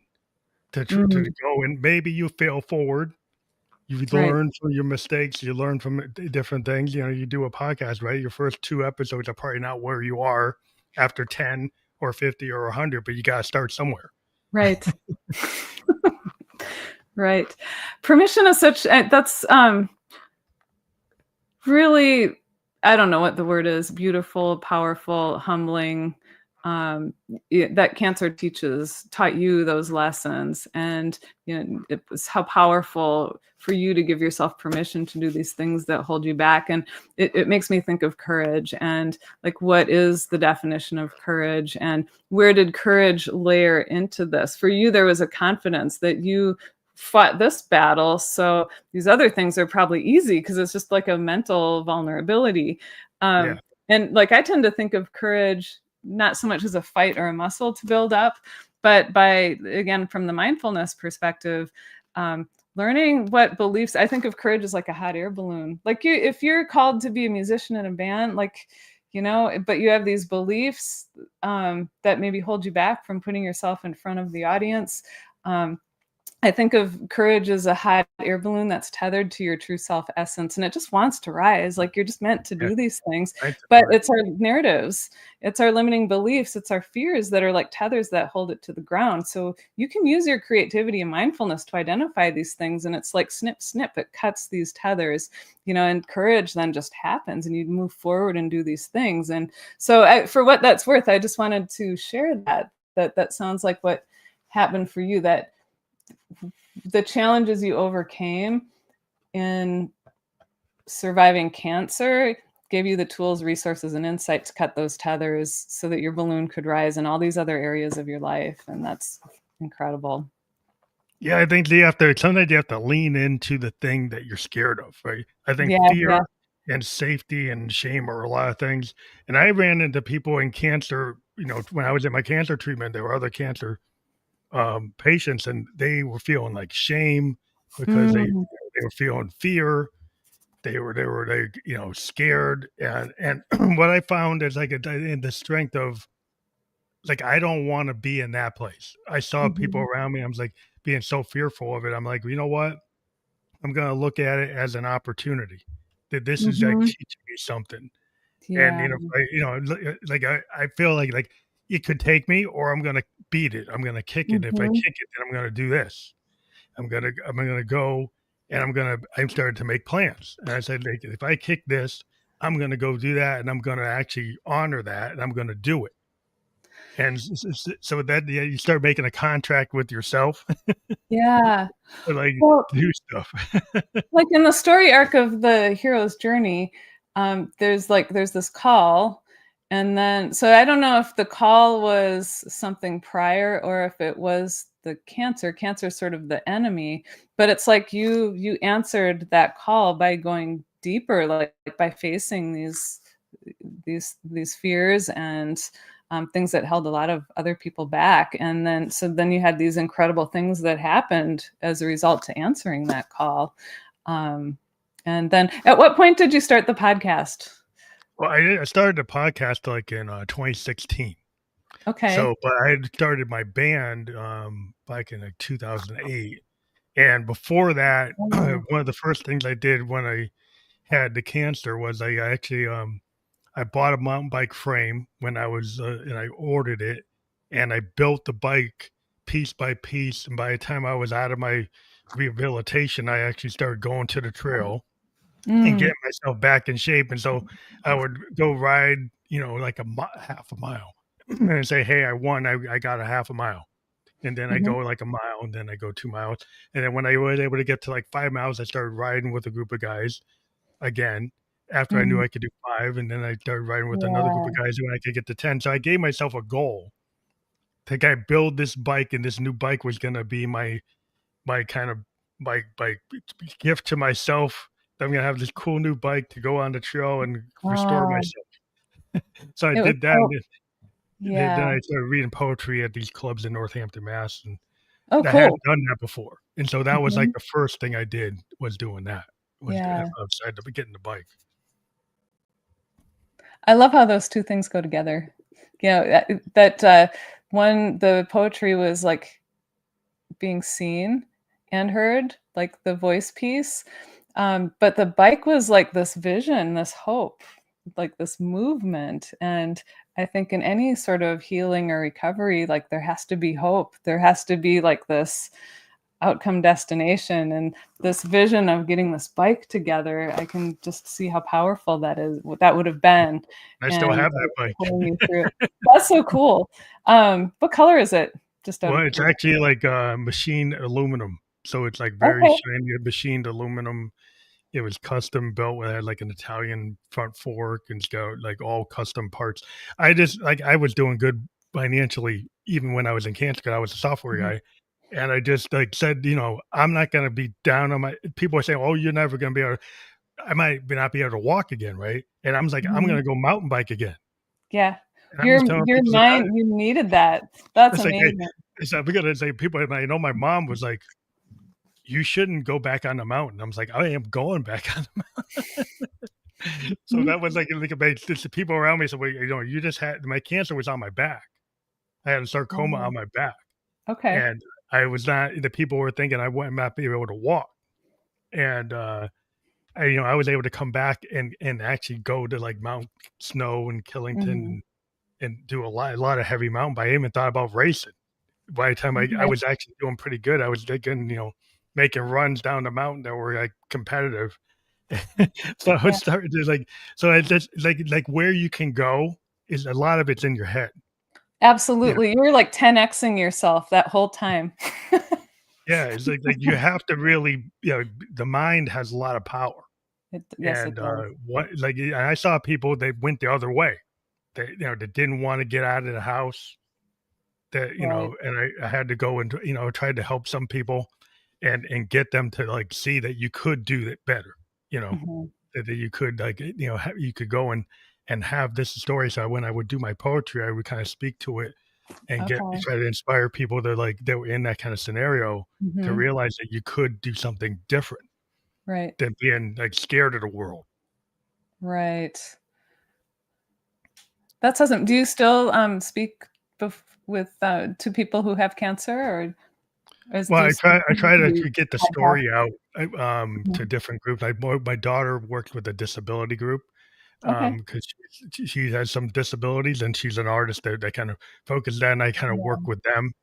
Speaker 1: to
Speaker 2: Mhm.
Speaker 1: go and maybe you fail forward. You
Speaker 2: Right.
Speaker 1: learn from your mistakes. You learn from different things. You do a podcast, right? Your first two episodes are probably not where you are after 10 or 50 or 100, but you got to start somewhere.
Speaker 2: Right. Right. Permission is such that's really, I don't know what the word is, beautiful, powerful, humbling. That cancer taught you those lessons, and it was how powerful for you to give yourself permission to do these things that hold you back. And it makes me think of courage, and like, what is the definition of courage, and where did courage layer into this? For you, there was a confidence that you fought this battle, so these other things are probably easy because it's just like a mental vulnerability.
Speaker 1: Yeah.
Speaker 2: Um, and like, I tend to think of courage not so much as a fight or a muscle to build up, but by, again, from the mindfulness perspective, learning what beliefs. I think of courage as like a hot air balloon. Like, if you're called to be a musician in a band, like, but you have these beliefs that maybe hold you back from putting yourself in front of the audience. Um, I think of courage as a hot air balloon that's tethered to your true self essence, and it just wants to rise. Like, you're just meant to
Speaker 1: Yeah.
Speaker 2: do these things.
Speaker 1: Right.
Speaker 2: But
Speaker 1: Right.
Speaker 2: it's our narratives, it's our limiting beliefs, it's our fears that are like tethers that hold it to the ground. So you can use your creativity and mindfulness to identify these things, and it's like snip, snip, it cuts these tethers, and courage then just happens, and you move forward and do these things. And so, for what that's worth, I just wanted to share that sounds like what happened for you, that the challenges you overcame in surviving cancer gave you the tools, resources, and insight to cut those tethers so that your balloon could rise in all these other areas of your life. And that's incredible.
Speaker 1: Yeah. I think sometimes you have to lean into the thing that you're scared of, right? I think
Speaker 2: Yeah, yeah.
Speaker 1: fear and safety and shame are a lot of things. And I ran into people in cancer, when I was in my cancer treatment, there were other cancer patients and they were feeling like shame because
Speaker 2: Mm,
Speaker 1: they were feeling fear. They scared. And what I found is like in the strength of like, I don't want to be in that place. I saw people
Speaker 2: mhm,
Speaker 1: around me. I was like being so fearful of it. I'm like, you know what? I'm going to look at it as an opportunity that this is like
Speaker 2: mhm.
Speaker 1: teaching me something. And,
Speaker 2: Yeah.
Speaker 1: like, I feel like it could take me or I'm gonna beat it. I'm gonna kick it. If I
Speaker 2: Mhm.
Speaker 1: kick it, then I'm gonna do this. I'm gonna go and I started to make plans. And I said, like, if I kick this, I'm gonna go do that and I'm gonna actually honor that and I'm gonna do it. And so that yeah, you start making a contract with yourself
Speaker 2: Yeah.
Speaker 1: to like
Speaker 2: Well,
Speaker 1: do stuff.
Speaker 2: like in the story arc of the hero's journey, there's this call, and then so I don't know if the call was something prior or if it was the cancer. Cancer is sort of the enemy, but it's like you answered that call by going deeper, like by facing these fears and things that held a lot of other people back. And then so then you had these incredible things that happened as a result to answering that call. Um, and then at what point did you start the podcast?
Speaker 1: Well, I started the podcast like in 2016.
Speaker 2: Okay.
Speaker 1: So, but I had started my band back in like 2008. And before that,
Speaker 2: Oh.
Speaker 1: one of the first things I did when I had the cancer was I actually I bought a mountain bike frame when I was and I ordered it and I built the bike piece by piece. And by the time I was out of my rehabilitation, I actually started going to the trail and
Speaker 2: Mm,
Speaker 1: getting myself back in shape. And so I would go ride, like half a mile and say, hey, I won. I got a half a mile. And then I
Speaker 2: mhm,
Speaker 1: go like a mile and then I go 2 miles. And then when I was able to get to like 5 miles, I started riding with a group of guys again after I knew
Speaker 2: mhm.
Speaker 1: I could do 5. And then I started riding with another group of
Speaker 2: Yeah.
Speaker 1: guys when I could get to 10. So I gave myself a goal to kind of build this bike. And this new bike was going to be my kind of my gift to myself. I'm gonna have this cool new bike to go on the trail and restore
Speaker 2: Oh,
Speaker 1: myself. So I
Speaker 2: it was
Speaker 1: did that,
Speaker 2: so
Speaker 1: and
Speaker 2: yeah.
Speaker 1: then I started reading poetry at these clubs in Northampton, Mass, and
Speaker 2: Oh,
Speaker 1: I hadn't
Speaker 2: cool.
Speaker 1: done that before. And so that was like
Speaker 2: Mhm.
Speaker 1: the first thing I did was doing that, was
Speaker 2: Yeah.
Speaker 1: outside of getting the bike.
Speaker 2: I love how those 2 things go together. You know, one the poetry was, like, being seen and heard, like the voice piece, but the bike was like this vision, this hope, like this movement, and I think in any sort of healing or recovery, like, there has to be hope. There has to be, like, this outcome destination, and this vision of getting this bike together, I can just see how powerful that is what that would have been,
Speaker 1: I still
Speaker 2: and
Speaker 1: have that bike.
Speaker 2: pulling you through it. That's so cool. What color is it? Just out
Speaker 1: Well,
Speaker 2: of
Speaker 1: it's
Speaker 2: curiosity.
Speaker 1: actually like, machined aluminum, so it's, like, very
Speaker 2: Okay.
Speaker 1: shiny machined aluminum. It was custom built. It had, like, an Italian front fork and it's got, like, all custom parts. I just like, I was doing good financially even when I was in cancer 'cause I was a software
Speaker 2: Mhm,
Speaker 1: guy, and I just, like, said, "I'm not gonna be down on my." People are saying, "Oh, you're never gonna be able to." I might not be able to walk again, right? And I was like, "I'm
Speaker 2: mhm.
Speaker 1: gonna go mountain bike again."
Speaker 2: Yeah.
Speaker 1: And I was telling
Speaker 2: Your
Speaker 1: people, it's like,
Speaker 2: mind you needed that. That's
Speaker 1: it's like, hey,
Speaker 2: amazing.
Speaker 1: it's like, because say people, and I know my mom was like, "You shouldn't go back on the mountain." I was like, "I am going back on the." So
Speaker 2: Mhm.
Speaker 1: that was like about just the people around me said, "Well, you just had my cancer was on my back. I had a sarcoma
Speaker 2: Oh,
Speaker 1: on my back,
Speaker 2: okay.
Speaker 1: and I was not." The people were thinking I would not be able to walk, and I was able to come back and actually go to like Mount Snow and
Speaker 2: Mhm.
Speaker 1: Killington and do a lot of heavy mountain bike. I even thought about racing. By the time I
Speaker 2: Okay.
Speaker 1: was actually doing pretty good, I was taking making runs down the mountain that were like competitive. So I
Speaker 2: Yeah.
Speaker 1: started to like, so I just like where you can go is a lot of it's in your head. You know,
Speaker 2: Absolutely. You were like 10Xing yourself that whole time.
Speaker 1: yeah, it's like you have to really, the mind has a lot of power.
Speaker 2: Yes, it
Speaker 1: And
Speaker 2: does.
Speaker 1: what like and I saw people that went the other way. That didn't want to get out of the house.
Speaker 2: Right.
Speaker 1: And I had to go and tried to help some people and get them to like see that you could do it better. You know,
Speaker 2: Mhm.
Speaker 1: that you could like you could go and have this story. So when I would do my poetry, I would kind of speak to it and
Speaker 2: Okay.
Speaker 1: try to inspire people to like that were in that kind of scenario to
Speaker 2: Mhm.
Speaker 1: realize that you could do something different
Speaker 2: Right.
Speaker 1: than being like scared of the world.
Speaker 2: Right. That's awesome. Do you still, speak with, to people who have cancer, or is
Speaker 1: Well,
Speaker 2: do you still
Speaker 1: I try to
Speaker 2: do
Speaker 1: get the
Speaker 2: podcast?
Speaker 1: story out, to
Speaker 2: Mhm.
Speaker 1: different groups. My daughter works with a disability group,
Speaker 2: Okay.
Speaker 1: because she has some disabilities and she's an artist that kind of focus that, and I kind of
Speaker 2: Yeah.
Speaker 1: work with them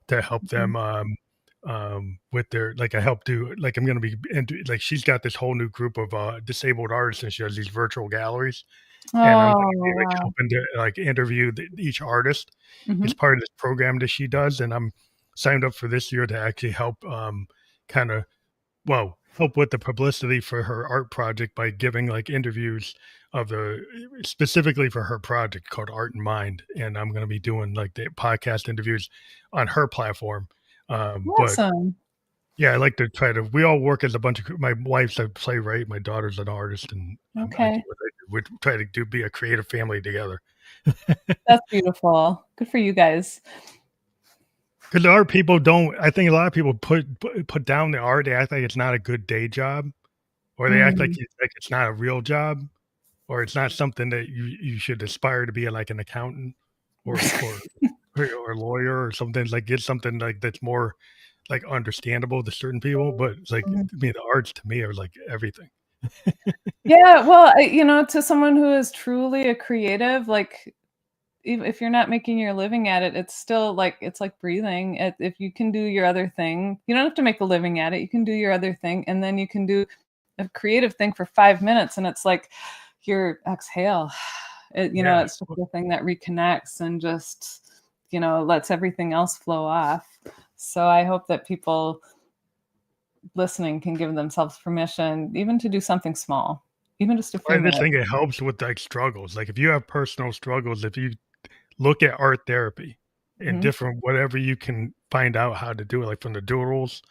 Speaker 1: to help
Speaker 2: Mhm.
Speaker 1: them with their like I help do like I'm gonna be into like she's got this whole new group of disabled artists and she has these virtual galleries and I'm gonna be
Speaker 2: Oh,
Speaker 1: like
Speaker 2: wow.
Speaker 1: helping to like interview each artist.
Speaker 2: Mhm.
Speaker 1: It's part of this program that she does, and I'm signed up for this year to actually help kind of well, help with the publicity for her art project by giving like interviews of the specifically for her project called Art and Mind, and I'm going to be doing like the podcast interviews on her platform. But
Speaker 2: Awesome.
Speaker 1: yeah, I like to try to. We all work as a bunch of. My wife's a playwright, my daughter's an artist, and I do
Speaker 2: Okay.
Speaker 1: what I do. We try to do be a creative family together.
Speaker 2: That's beautiful. Good for you guys.
Speaker 1: Because there are people don't. I think a lot of people put down the art. They act like it's not a good day job, or they act
Speaker 2: Mm.
Speaker 1: like it's not a real job. Or it's not something that you should aspire to be like an accountant or or a lawyer or something, like get something like that's more like understandable to certain people, but it's like,
Speaker 2: Mhm.
Speaker 1: I mean, the arts to me are like everything.
Speaker 2: Yeah, well, to someone who is truly a creative, like, if you're not making your living at it, it's still like it's like breathing. If you can do your other thing, you don't have to make a living at it. You can do your other thing, and then you can do a creative thing for 5 minutes, and it's like your exhale.
Speaker 1: Yeah.
Speaker 2: It's just the thing that reconnects and just, lets everything else flow off. So I hope that people listening can give themselves permission even to do something small, even just a
Speaker 1: I
Speaker 2: few
Speaker 1: just
Speaker 2: minutes.
Speaker 1: think it helps with like struggles. Like if you have personal struggles, if you look at art therapy and
Speaker 2: Mhm.
Speaker 1: different whatever you can find out how to do it, like from the doodles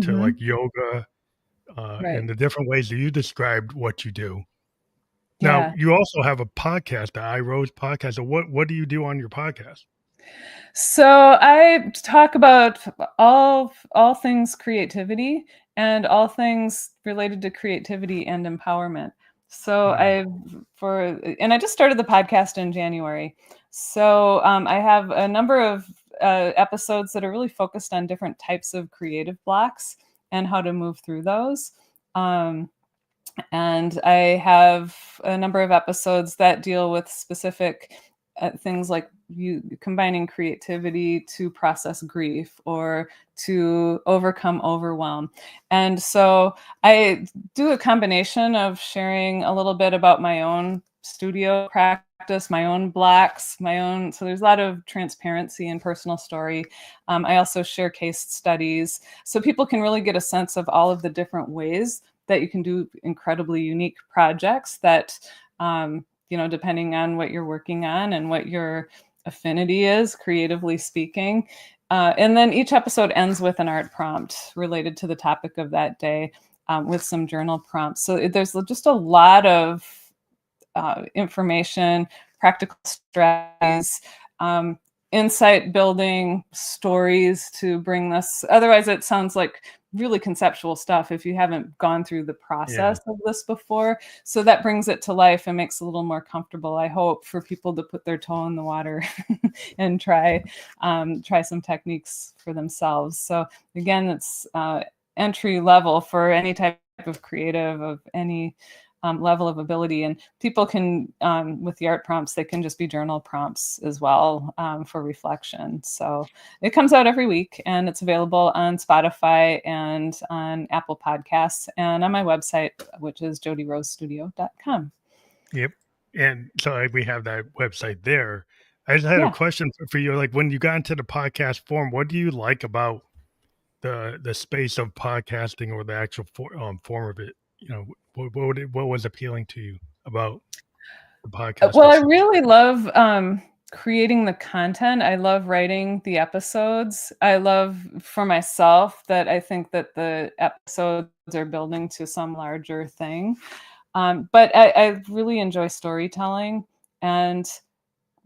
Speaker 1: to like
Speaker 2: Mhm.
Speaker 1: yoga,
Speaker 2: Right.
Speaker 1: and the different ways that you described what you do. Now,
Speaker 2: Yeah.
Speaker 1: you also have a podcast, the I Rose podcast. So what do you do on your podcast?
Speaker 2: So I talk about all things creativity and all things related to creativity and empowerment. So
Speaker 1: Mm,
Speaker 2: I just started the podcast in January. So I have a number of episodes that are really focused on different types of creative blocks and how to move through those. Um, and I have a number of episodes that deal with specific things like you combining creativity to process grief or to overcome overwhelm. And so I do a combination of sharing a little bit about my own studio practice, my own blocks, my own. So there's a lot of transparency and personal story. I also share case studies so people can really get a sense of all of the different ways that you can do incredibly unique projects that, depending on what you're working on and what your affinity is, creatively speaking. And then each episode ends with an art prompt related to the topic of that day with some journal prompts. So there's just a lot of information, practical strategies, um, insight building stories to bring this. Otherwise, it sounds like really conceptual stuff if you haven't gone through the
Speaker 1: yeah.
Speaker 2: process of this before. So that brings it to life and makes it a little more comfortable, I hope, for people to put their toe in the water and try some techniques for themselves. So again, it's entry level for any type of creative of any level of ability. And people can, with the art prompts, they can just be journal prompts as well for reflection. So it comes out every week and it's available on Spotify and on Apple Podcasts and on my website, which is jodirosestudio.com.
Speaker 1: Yep. And so we have that website there. I just had a
Speaker 2: Yeah.
Speaker 1: question for you. Like when you got into the podcast form, what do you like about the space of podcasting or the actual form of it? You know, what was appealing to you about the
Speaker 2: Well,
Speaker 1: podcasting
Speaker 2: I
Speaker 1: space?
Speaker 2: really love creating the content. I love writing the episodes. I love for myself that I think that the episodes are building to some larger thing. But I really enjoy storytelling. And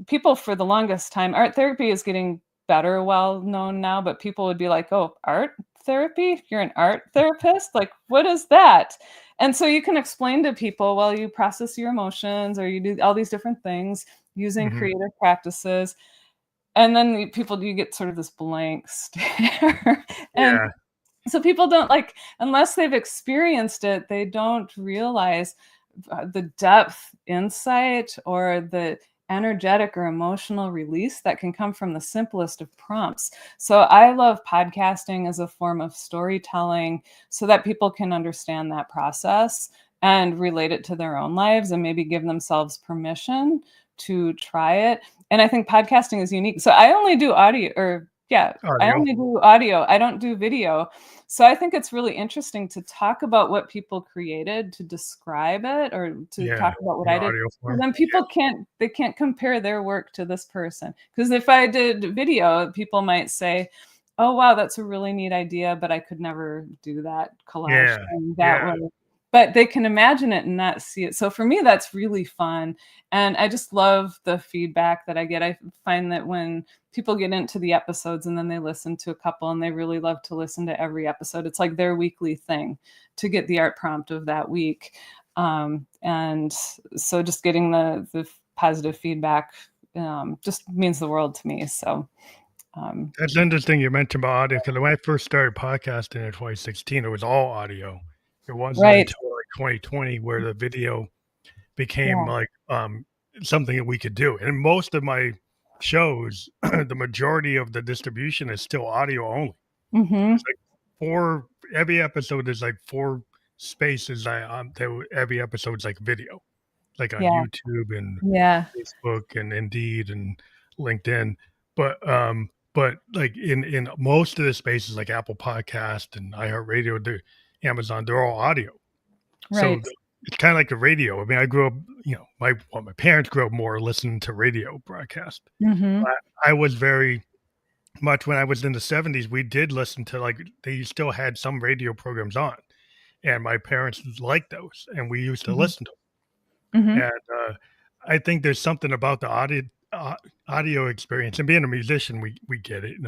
Speaker 2: people for the longest time, art therapy is getting better, well known now, but people would be like, oh, art therapy? You're an art therapist? Like, what is that? And so you can explain to people, well, you process your emotions or you do all these different things using
Speaker 1: Hmm.
Speaker 2: creative practices. And then people, you get sort of this blank stare. And
Speaker 1: Yeah.
Speaker 2: so people don't like, unless they've experienced it, they don't realize the depth, insight, or the energetic or emotional release that can come from the simplest of prompts. So I love podcasting as a form of storytelling so that people can understand that process and relate it to their own lives and maybe give themselves permission to try it. And I think podcasting is unique. So I only do audio, or yeah, I
Speaker 1: Audio.
Speaker 2: only do audio. I don't do video. So I think it's really interesting to talk about what people created, to describe it, or to
Speaker 1: Yeah.
Speaker 2: talk about what
Speaker 1: In
Speaker 2: I did.
Speaker 1: audio
Speaker 2: And
Speaker 1: form.
Speaker 2: then people can't compare their work to this person. Because if I did video, people might say, "Oh wow, that's a really neat idea, but I could never do that collage
Speaker 1: Yeah.
Speaker 2: thing that
Speaker 1: Yeah.
Speaker 2: way." But they can imagine it and not see it. So for me, that's really fun. And I just love the feedback that I get. I find that when people get into the episodes and then they listen to a couple and they really love to listen to every episode, it's like their weekly thing to get the art prompt of that week. And so just getting the positive feedback just means the world to me. So
Speaker 1: That's interesting you mentioned about audio, because when I first started podcasting in 2016, it was all audio. It wasn't
Speaker 2: right.
Speaker 1: until like 2020 where the video became
Speaker 2: Yeah.
Speaker 1: like something that we could do. And most of my shows, the majority of the distribution is still audio only.
Speaker 2: Hmm.
Speaker 1: It's like four, every episode is like four spaces. Every episode's like video, like on
Speaker 2: Yeah.
Speaker 1: YouTube and
Speaker 2: Yeah.
Speaker 1: Facebook and Indeed and LinkedIn. But like in most of the spaces like Apple Podcast and iHeartRadio, Amazon, they're all audio. So
Speaker 2: Right.
Speaker 1: it's kind of like the radio. I mean, I grew up, my parents grew up more listening to radio broadcast.
Speaker 2: Hmm.
Speaker 1: I was very much when I was in the 70s, we did listen to like they still had some radio programs on, and my parents liked those, and we used to
Speaker 2: Hmm.
Speaker 1: listen to
Speaker 2: Hmm.
Speaker 1: them. And I think there's something about the audio experience, and being a musician, we get it.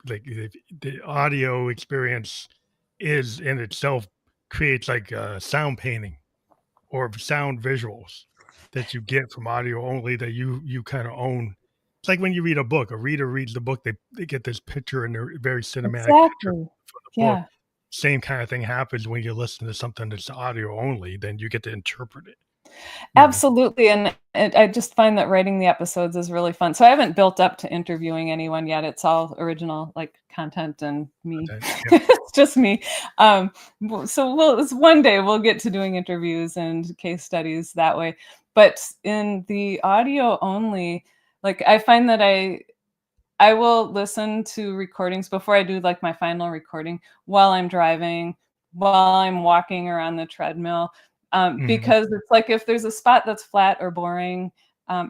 Speaker 1: Like the audio experience is in itself creates like sound painting or sound visuals that you get from audio only that you kind of own. It's like when you read a book. A reader reads the book, they get this picture and they're very cinematic picture
Speaker 2: Exactly.
Speaker 1: from the book.
Speaker 2: Yeah.
Speaker 1: Same kind of thing happens when you listen to something that's audio only, then you get to interpret it, you know.
Speaker 2: Absolutely, and I just find that writing the episodes is really fun. So I haven't built up to interviewing anyone yet. It's all original, like, content and me.
Speaker 1: Yep.
Speaker 2: It's just me. So one day we'll get to doing interviews and case studies that way. But in the audio only, like, I find that I will listen to recordings before I do, like, my final recording while I'm driving, while I'm walking around the treadmill,
Speaker 1: Mhm.
Speaker 2: because it's like if there's a spot that's flat or boring,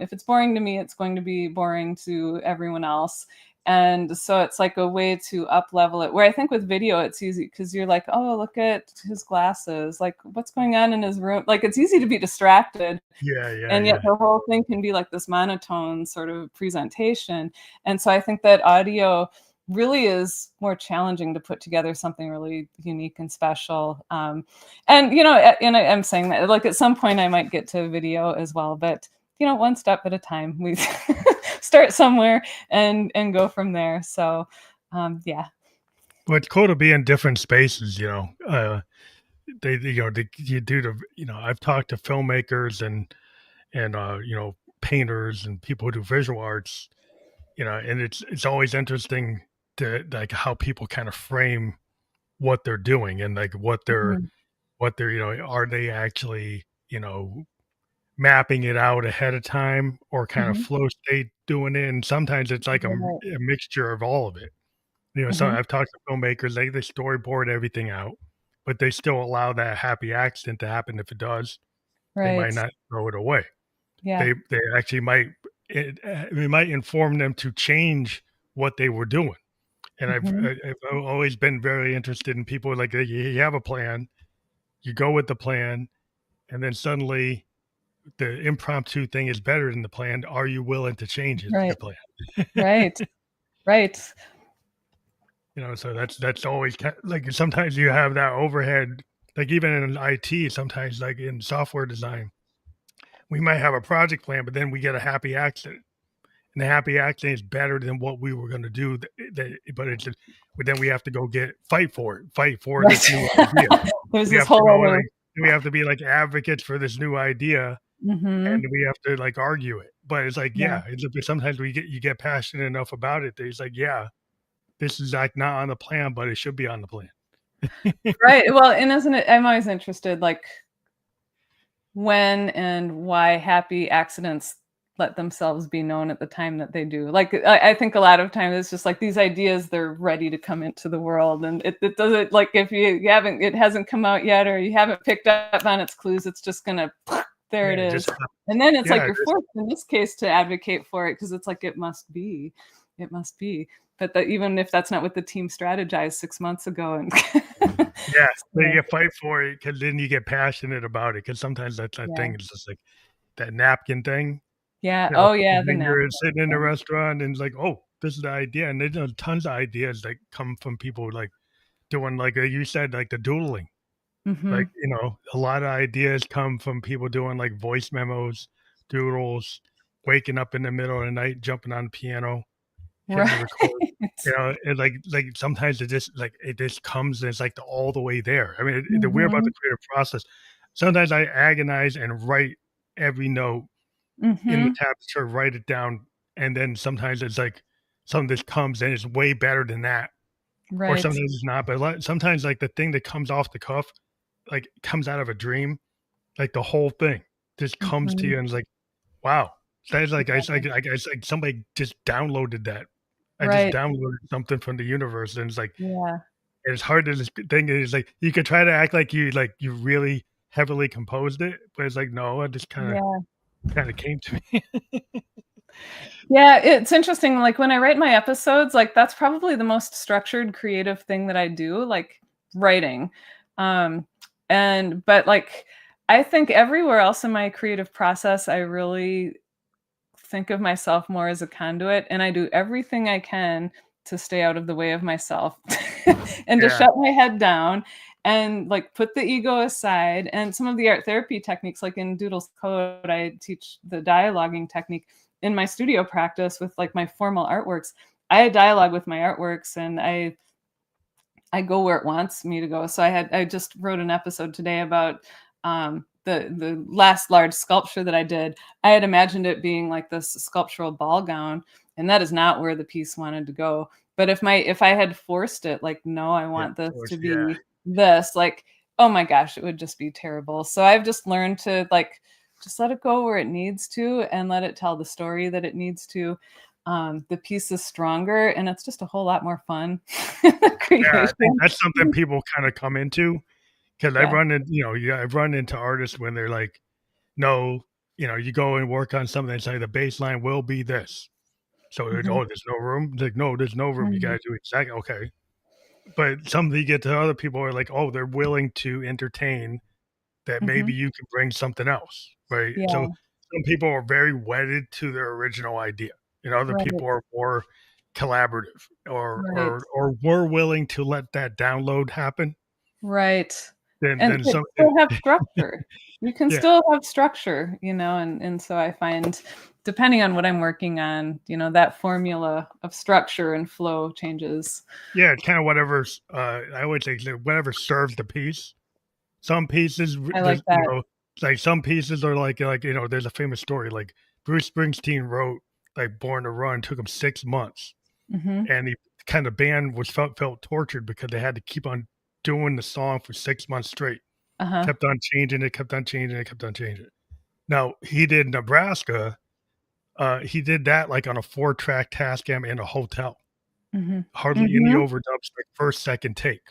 Speaker 2: if it's boring to me, it's going to be boring to everyone else. And so it's like a way to up level it. Where I think with video, it's easy because you're like, oh, look at his glasses. Like, what's going on in his room? Like, it's easy to be distracted,
Speaker 1: Yeah, yeah,
Speaker 2: and yet
Speaker 1: yeah.
Speaker 2: the whole thing can be like this monotone sort of presentation. And so I think that audio really is more challenging to put together something really unique and special. And I'm saying that like at some point I might get to video as well, but one step at a time. We start somewhere and go from there. So yeah.
Speaker 1: Well, it's cool to be in different spaces, you know. You do I've talked to filmmakers and painters and people who do visual arts, and it's always interesting to like how people kind of frame what they're doing and like
Speaker 2: Mhm.
Speaker 1: what they're are they actually mapping it out ahead of time or kind of
Speaker 2: Mhm.
Speaker 1: flow state doing it, and sometimes it's like
Speaker 2: Right.
Speaker 1: a mixture of all of it. So
Speaker 2: Mhm.
Speaker 1: I've talked to filmmakers, they storyboard everything out, but they still allow that happy accident to happen. If it does, they might
Speaker 2: Right.
Speaker 1: not throw it away.
Speaker 2: Yeah.
Speaker 1: They actually might it might inform them to change what they were doing. And
Speaker 2: Mhm.
Speaker 1: I've always been very interested in people like you have a plan, you go with the plan, and then suddenly the impromptu thing is better than the plan. Are you willing to change your
Speaker 2: Right.
Speaker 1: plan?
Speaker 2: Right. Right.
Speaker 1: So that's always like sometimes you have that overhead, like even in IT, sometimes like in software design, we might have a project plan, but then we get a happy accident. And the happy accident is better than what we were going to do. But then we have to go fight for
Speaker 2: Right.
Speaker 1: this new idea.
Speaker 2: There's
Speaker 1: We
Speaker 2: this
Speaker 1: have to
Speaker 2: whole
Speaker 1: go
Speaker 2: other
Speaker 1: in. we have to be like advocates for this new idea, and
Speaker 2: Mhm.
Speaker 1: we have to like argue it. But it's like,
Speaker 2: Yeah.
Speaker 1: yeah, sometimes you get passionate enough about it that it's like, yeah, this is like not on the plan, but it should be on the plan.
Speaker 2: Right, well, and isn't it I'm always interested, like, when and why happy accidents let themselves be known at the time that they do. Like, I think a lot of times it's just like these ideas, they're ready to come into the world, and it doesn't like if you haven't it hasn't come out yet or you haven't picked up on its clues, it's just gonna there it
Speaker 1: Yeah, just
Speaker 2: is. And then it's like
Speaker 1: yeah,
Speaker 2: you're
Speaker 1: just
Speaker 2: forced in this case to advocate for it because it's like it must be. It must be. But that even if that's not what the team strategized 6 months ago and
Speaker 1: yeah, but
Speaker 2: so,
Speaker 1: you fight for it because then you get passionate about it. Because sometimes that's that
Speaker 2: yeah.
Speaker 1: thing is just like that napkin thing,
Speaker 2: Yeah.
Speaker 1: you know,
Speaker 2: Oh, yeah, the
Speaker 1: when you're
Speaker 2: napkin
Speaker 1: sitting in a
Speaker 2: thing.
Speaker 1: restaurant and it's like, "Oh, this is the idea," and there's, tons of ideas that come from people, like, doing, like, you said, like, the doodling. Like,
Speaker 2: Mhm.
Speaker 1: a lot of ideas come from people doing, like, voice memos, doodles, waking up in the middle of the night, jumping on the piano, hitting the
Speaker 2: Right.
Speaker 1: record. And sometimes it just comes and it's, like, all the way there. I mean, the weird about the
Speaker 2: Mhm.
Speaker 1: creative process, sometimes I agonize and write every note in the
Speaker 2: Mhm.
Speaker 1: tablature, write it down, and then sometimes it's, like, something just comes and it's way better than that, or
Speaker 2: Right.
Speaker 1: sometimes it's not, but sometimes, like, the thing that comes off the cuff, like, comes out of a dream, like, the whole thing just comes to
Speaker 2: Mhm.
Speaker 1: you and it's like, "Wow." That's like
Speaker 2: Yeah.
Speaker 1: it's like somebody just downloaded that. I just
Speaker 2: Right.
Speaker 1: downloaded something from the universe, and it's like
Speaker 2: Yeah.
Speaker 1: it's hard to just think it's like you could try to act like you really heavily composed it, but it's like, no, it just
Speaker 2: Yeah.
Speaker 1: kinda came to me.
Speaker 2: Yeah, it's interesting, like, when I write my episodes, like, that's probably the most structured creative thing that I do, like, writing. Um, but, like, I think everywhere else in my creative process, I really think of myself more as a conduit, and I do everything I can to stay out of the way of myself and to
Speaker 1: Yeah,
Speaker 2: shut my head down and like put the ego aside. And some of the art therapy techniques, like in Doodles Code, I teach the dialoguing technique in my studio practice with like my formal artworks. I dialogue with my artworks and I go where it wants me to go. So I just wrote an episode today about the last large sculpture that I did. I had imagined it being like this sculptural ball gown, and that is not where the piece wanted to go. But if I had forced it, like, no, I
Speaker 1: yeah,
Speaker 2: want
Speaker 1: of
Speaker 2: this
Speaker 1: course,
Speaker 2: to
Speaker 1: yeah.
Speaker 2: be this, like, oh my gosh, it would just be terrible. So I've just learned to like just let it go where it needs to and let it tell the story that it needs to. The piece is stronger and it's just a whole lot more fun
Speaker 1: Yeah, I think
Speaker 2: creation.
Speaker 1: that's something people kinda come into, 'cause
Speaker 2: Yeah.
Speaker 1: I've run into artists when they're like, "No," you go and work on something and say the baseline will be this. So,
Speaker 2: Mhm.
Speaker 1: "Oh, there's no room?" It's like, "No, there's no room, you
Speaker 2: Mhm.
Speaker 1: gotta do exactly." "Okay." But some you get to other people are like, "Oh, they're willing to entertain that maybe
Speaker 2: Mhm.
Speaker 1: you can bring something else," right? So,
Speaker 2: Yeah.
Speaker 1: some people are very wedded to their original idea, and other
Speaker 2: Right.
Speaker 1: people are more collaborative
Speaker 2: Right.
Speaker 1: or were willing to let that download happen.
Speaker 2: Right.
Speaker 1: Then
Speaker 2: And
Speaker 1: then
Speaker 2: it
Speaker 1: some
Speaker 2: still have structure. You can
Speaker 1: Yeah.
Speaker 2: still have structure, and so I find depending on what I'm working on, that formula of structure and flow changes.
Speaker 1: Yeah, it's kinda whatever's, I would say whatever serves the piece. Some pieces r
Speaker 2: I like
Speaker 1: there's
Speaker 2: that.
Speaker 1: it's like some pieces are there's a famous story, like, Bruce Springsteen wrote, like, Born to Run, took him 6 months,
Speaker 2: Mhm.
Speaker 1: and the band was felt tortured because they had to keep on doing the song for 6 months straight.
Speaker 2: Uh-huh.
Speaker 1: Kept on changing it, kept on changing it, kept on changing it. Now, he did Nebraska, he did that, like, on a 4-track Tascam in a hotel.
Speaker 2: Mhm.
Speaker 1: Hardly any
Speaker 2: Mhm.
Speaker 1: overdubs, like, first, second take.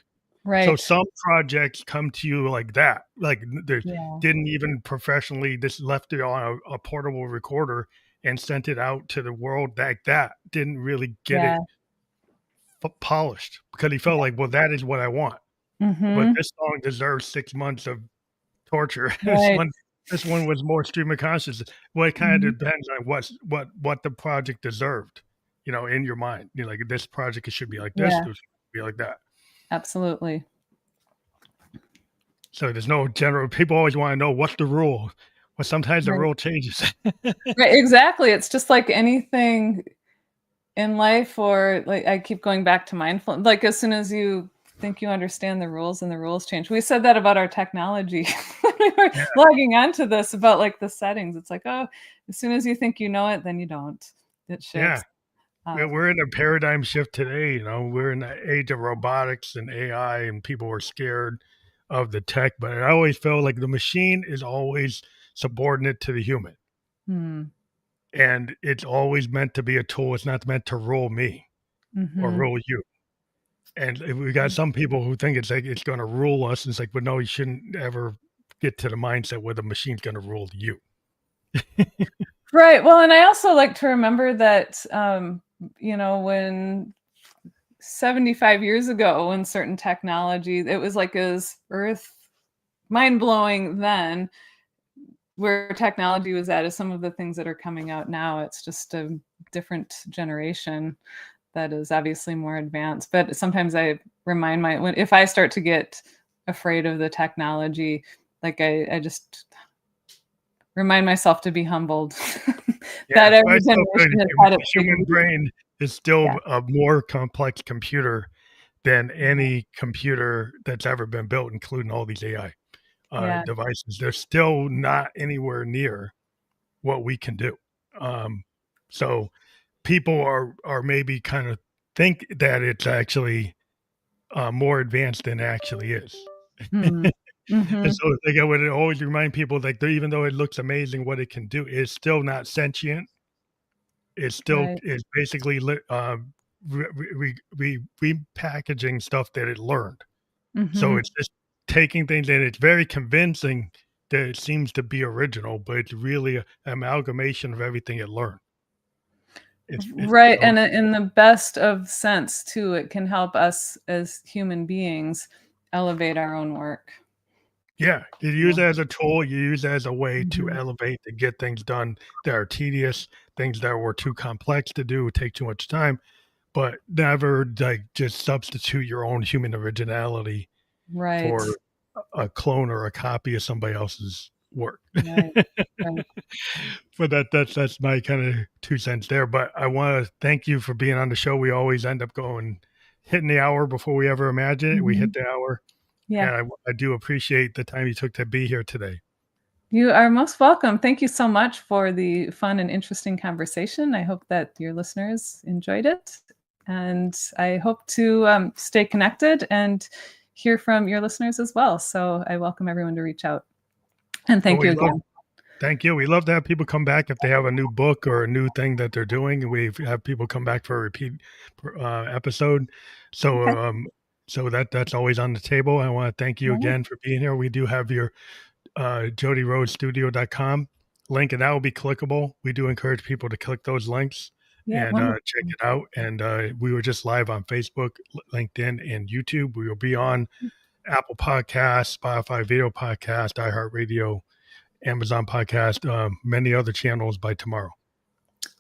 Speaker 1: So
Speaker 2: Right.
Speaker 1: some projects come to you like that, like, they
Speaker 2: Yeah.
Speaker 1: didn't even professionally just left it on a portable recorder and sent it out to the world like that, didn't really get it
Speaker 2: Yeah.
Speaker 1: polished because he felt like, "Well, that is what I want, but
Speaker 2: Mhm.
Speaker 1: this song deserves 6 months of torture."
Speaker 2: Right.
Speaker 1: This one was more stream of consciousness. Well, it kinda
Speaker 2: Mhm.
Speaker 1: depends on what the project deserved, in your mind. You're like, "This project, it should be like this,
Speaker 2: Yeah.
Speaker 1: this should be like that."
Speaker 2: Absolutely.
Speaker 1: So there's no general people always wanna know what's the rule. Well, sometimes the
Speaker 2: Right.
Speaker 1: rule changes.
Speaker 2: Right, exactly. It's just like anything in life or like I keep going back to mindful like as soon as you think you understand the rules and the rules change. We said that about our technology when we were logging onto this about like the settings. It's like, oh, as soon as you think you know it, then you don't. It
Speaker 1: Yeah.
Speaker 2: shifts.
Speaker 1: We're in a paradigm shift today. We're in the age of robotics and AI, and people are scared of the tech. But I always feel like the machine is always subordinate to the human,
Speaker 2: Mm,
Speaker 1: and it's always meant to be a tool. It's not meant to rule me or
Speaker 2: mhm.
Speaker 1: rule you. And if we got some people who think it's like it's going to rule us. And it's like, but no, you shouldn't ever get to the mindset where the machine's going to rule you.
Speaker 2: Right. Well, and I also like to remember that, when 75 years ago, when certain technology, it was like as earth mind blowing then, where technology was at, is some of the things that are coming out now. It's just a different generation that is obviously more advanced. But sometimes I remind if I start to get afraid of the technology, like I just remind myself to be humbled
Speaker 1: Yeah,
Speaker 2: that
Speaker 1: but I
Speaker 2: every
Speaker 1: still feel
Speaker 2: generation has
Speaker 1: the
Speaker 2: had its
Speaker 1: human
Speaker 2: things.
Speaker 1: brain is still
Speaker 2: Yeah,
Speaker 1: a more complex computer than any computer that's ever been built, including all these AI
Speaker 2: yeah.
Speaker 1: devices. They're still not anywhere near what we can do. Um, so people are maybe kind of think that it's actually more advanced than it actually is.
Speaker 2: Mm.
Speaker 1: And
Speaker 2: Mhm.
Speaker 1: so like I would always remind people like even though it looks amazing what it can do, it's still not sentient. It still
Speaker 2: Right.
Speaker 1: is basically repackaging stuff that it learned. So
Speaker 2: Mhm.
Speaker 1: it's just taking things and it's very convincing that it seems to be original, but it's really an amalgamation of everything it learned. It's
Speaker 2: Right,
Speaker 1: so
Speaker 2: and in the best of sense too, it can help us as human beings elevate our own work.
Speaker 1: yeah, you use
Speaker 2: Yeah.
Speaker 1: it as a tool, you use it as a way to
Speaker 2: Mhm.
Speaker 1: elevate, to get things done that are tedious, things that were too complex to do, take too much time, but never like just substitute your own human originality
Speaker 2: Right.
Speaker 1: for a clone or a copy of somebody else's work.
Speaker 2: Right. Right.
Speaker 1: But that's my kind of 2 cents there. But I want to thank you for being on the show. We always end up hitting the hour before we ever imagine it. We hit
Speaker 2: Mhm.
Speaker 1: the hour,
Speaker 2: Yeah.
Speaker 1: and I do appreciate the time you took to be here today.
Speaker 2: You are most welcome. Thank you so much for the fun and interesting conversation. I hope that your listeners enjoyed it. And I hope to stay connected and hear from your listeners as well. So I welcome everyone to reach out. And
Speaker 1: Well,
Speaker 2: thank you
Speaker 1: we love
Speaker 2: again.
Speaker 1: Thank you. We love to have people come back if they have a new book or a new thing that they're doing. We have people come back for a repeat episode. So,
Speaker 2: Okay.
Speaker 1: that's always on the table. I want to thank you
Speaker 2: All right.
Speaker 1: again for being here. We do have your jodyroadstudio.com link, and that will be clickable. We do encourage people to click those links
Speaker 2: Yeah.
Speaker 1: and
Speaker 2: Wonderful.
Speaker 1: check it out. And we were just live on Facebook, LinkedIn, and YouTube. We will be on Apple Podcasts, Spotify Video Podcast, iHeartRadio, Amazon Podcast, many other channels by tomorrow.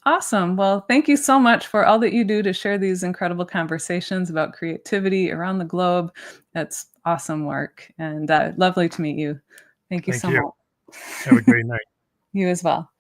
Speaker 2: Awesome. Well, thank you so much for all that you do to share these incredible conversations about creativity around the globe. That's awesome work and lovely to meet you. Thank you
Speaker 1: Thank
Speaker 2: so
Speaker 1: you.
Speaker 2: much.
Speaker 1: Have a great night.
Speaker 2: You as well.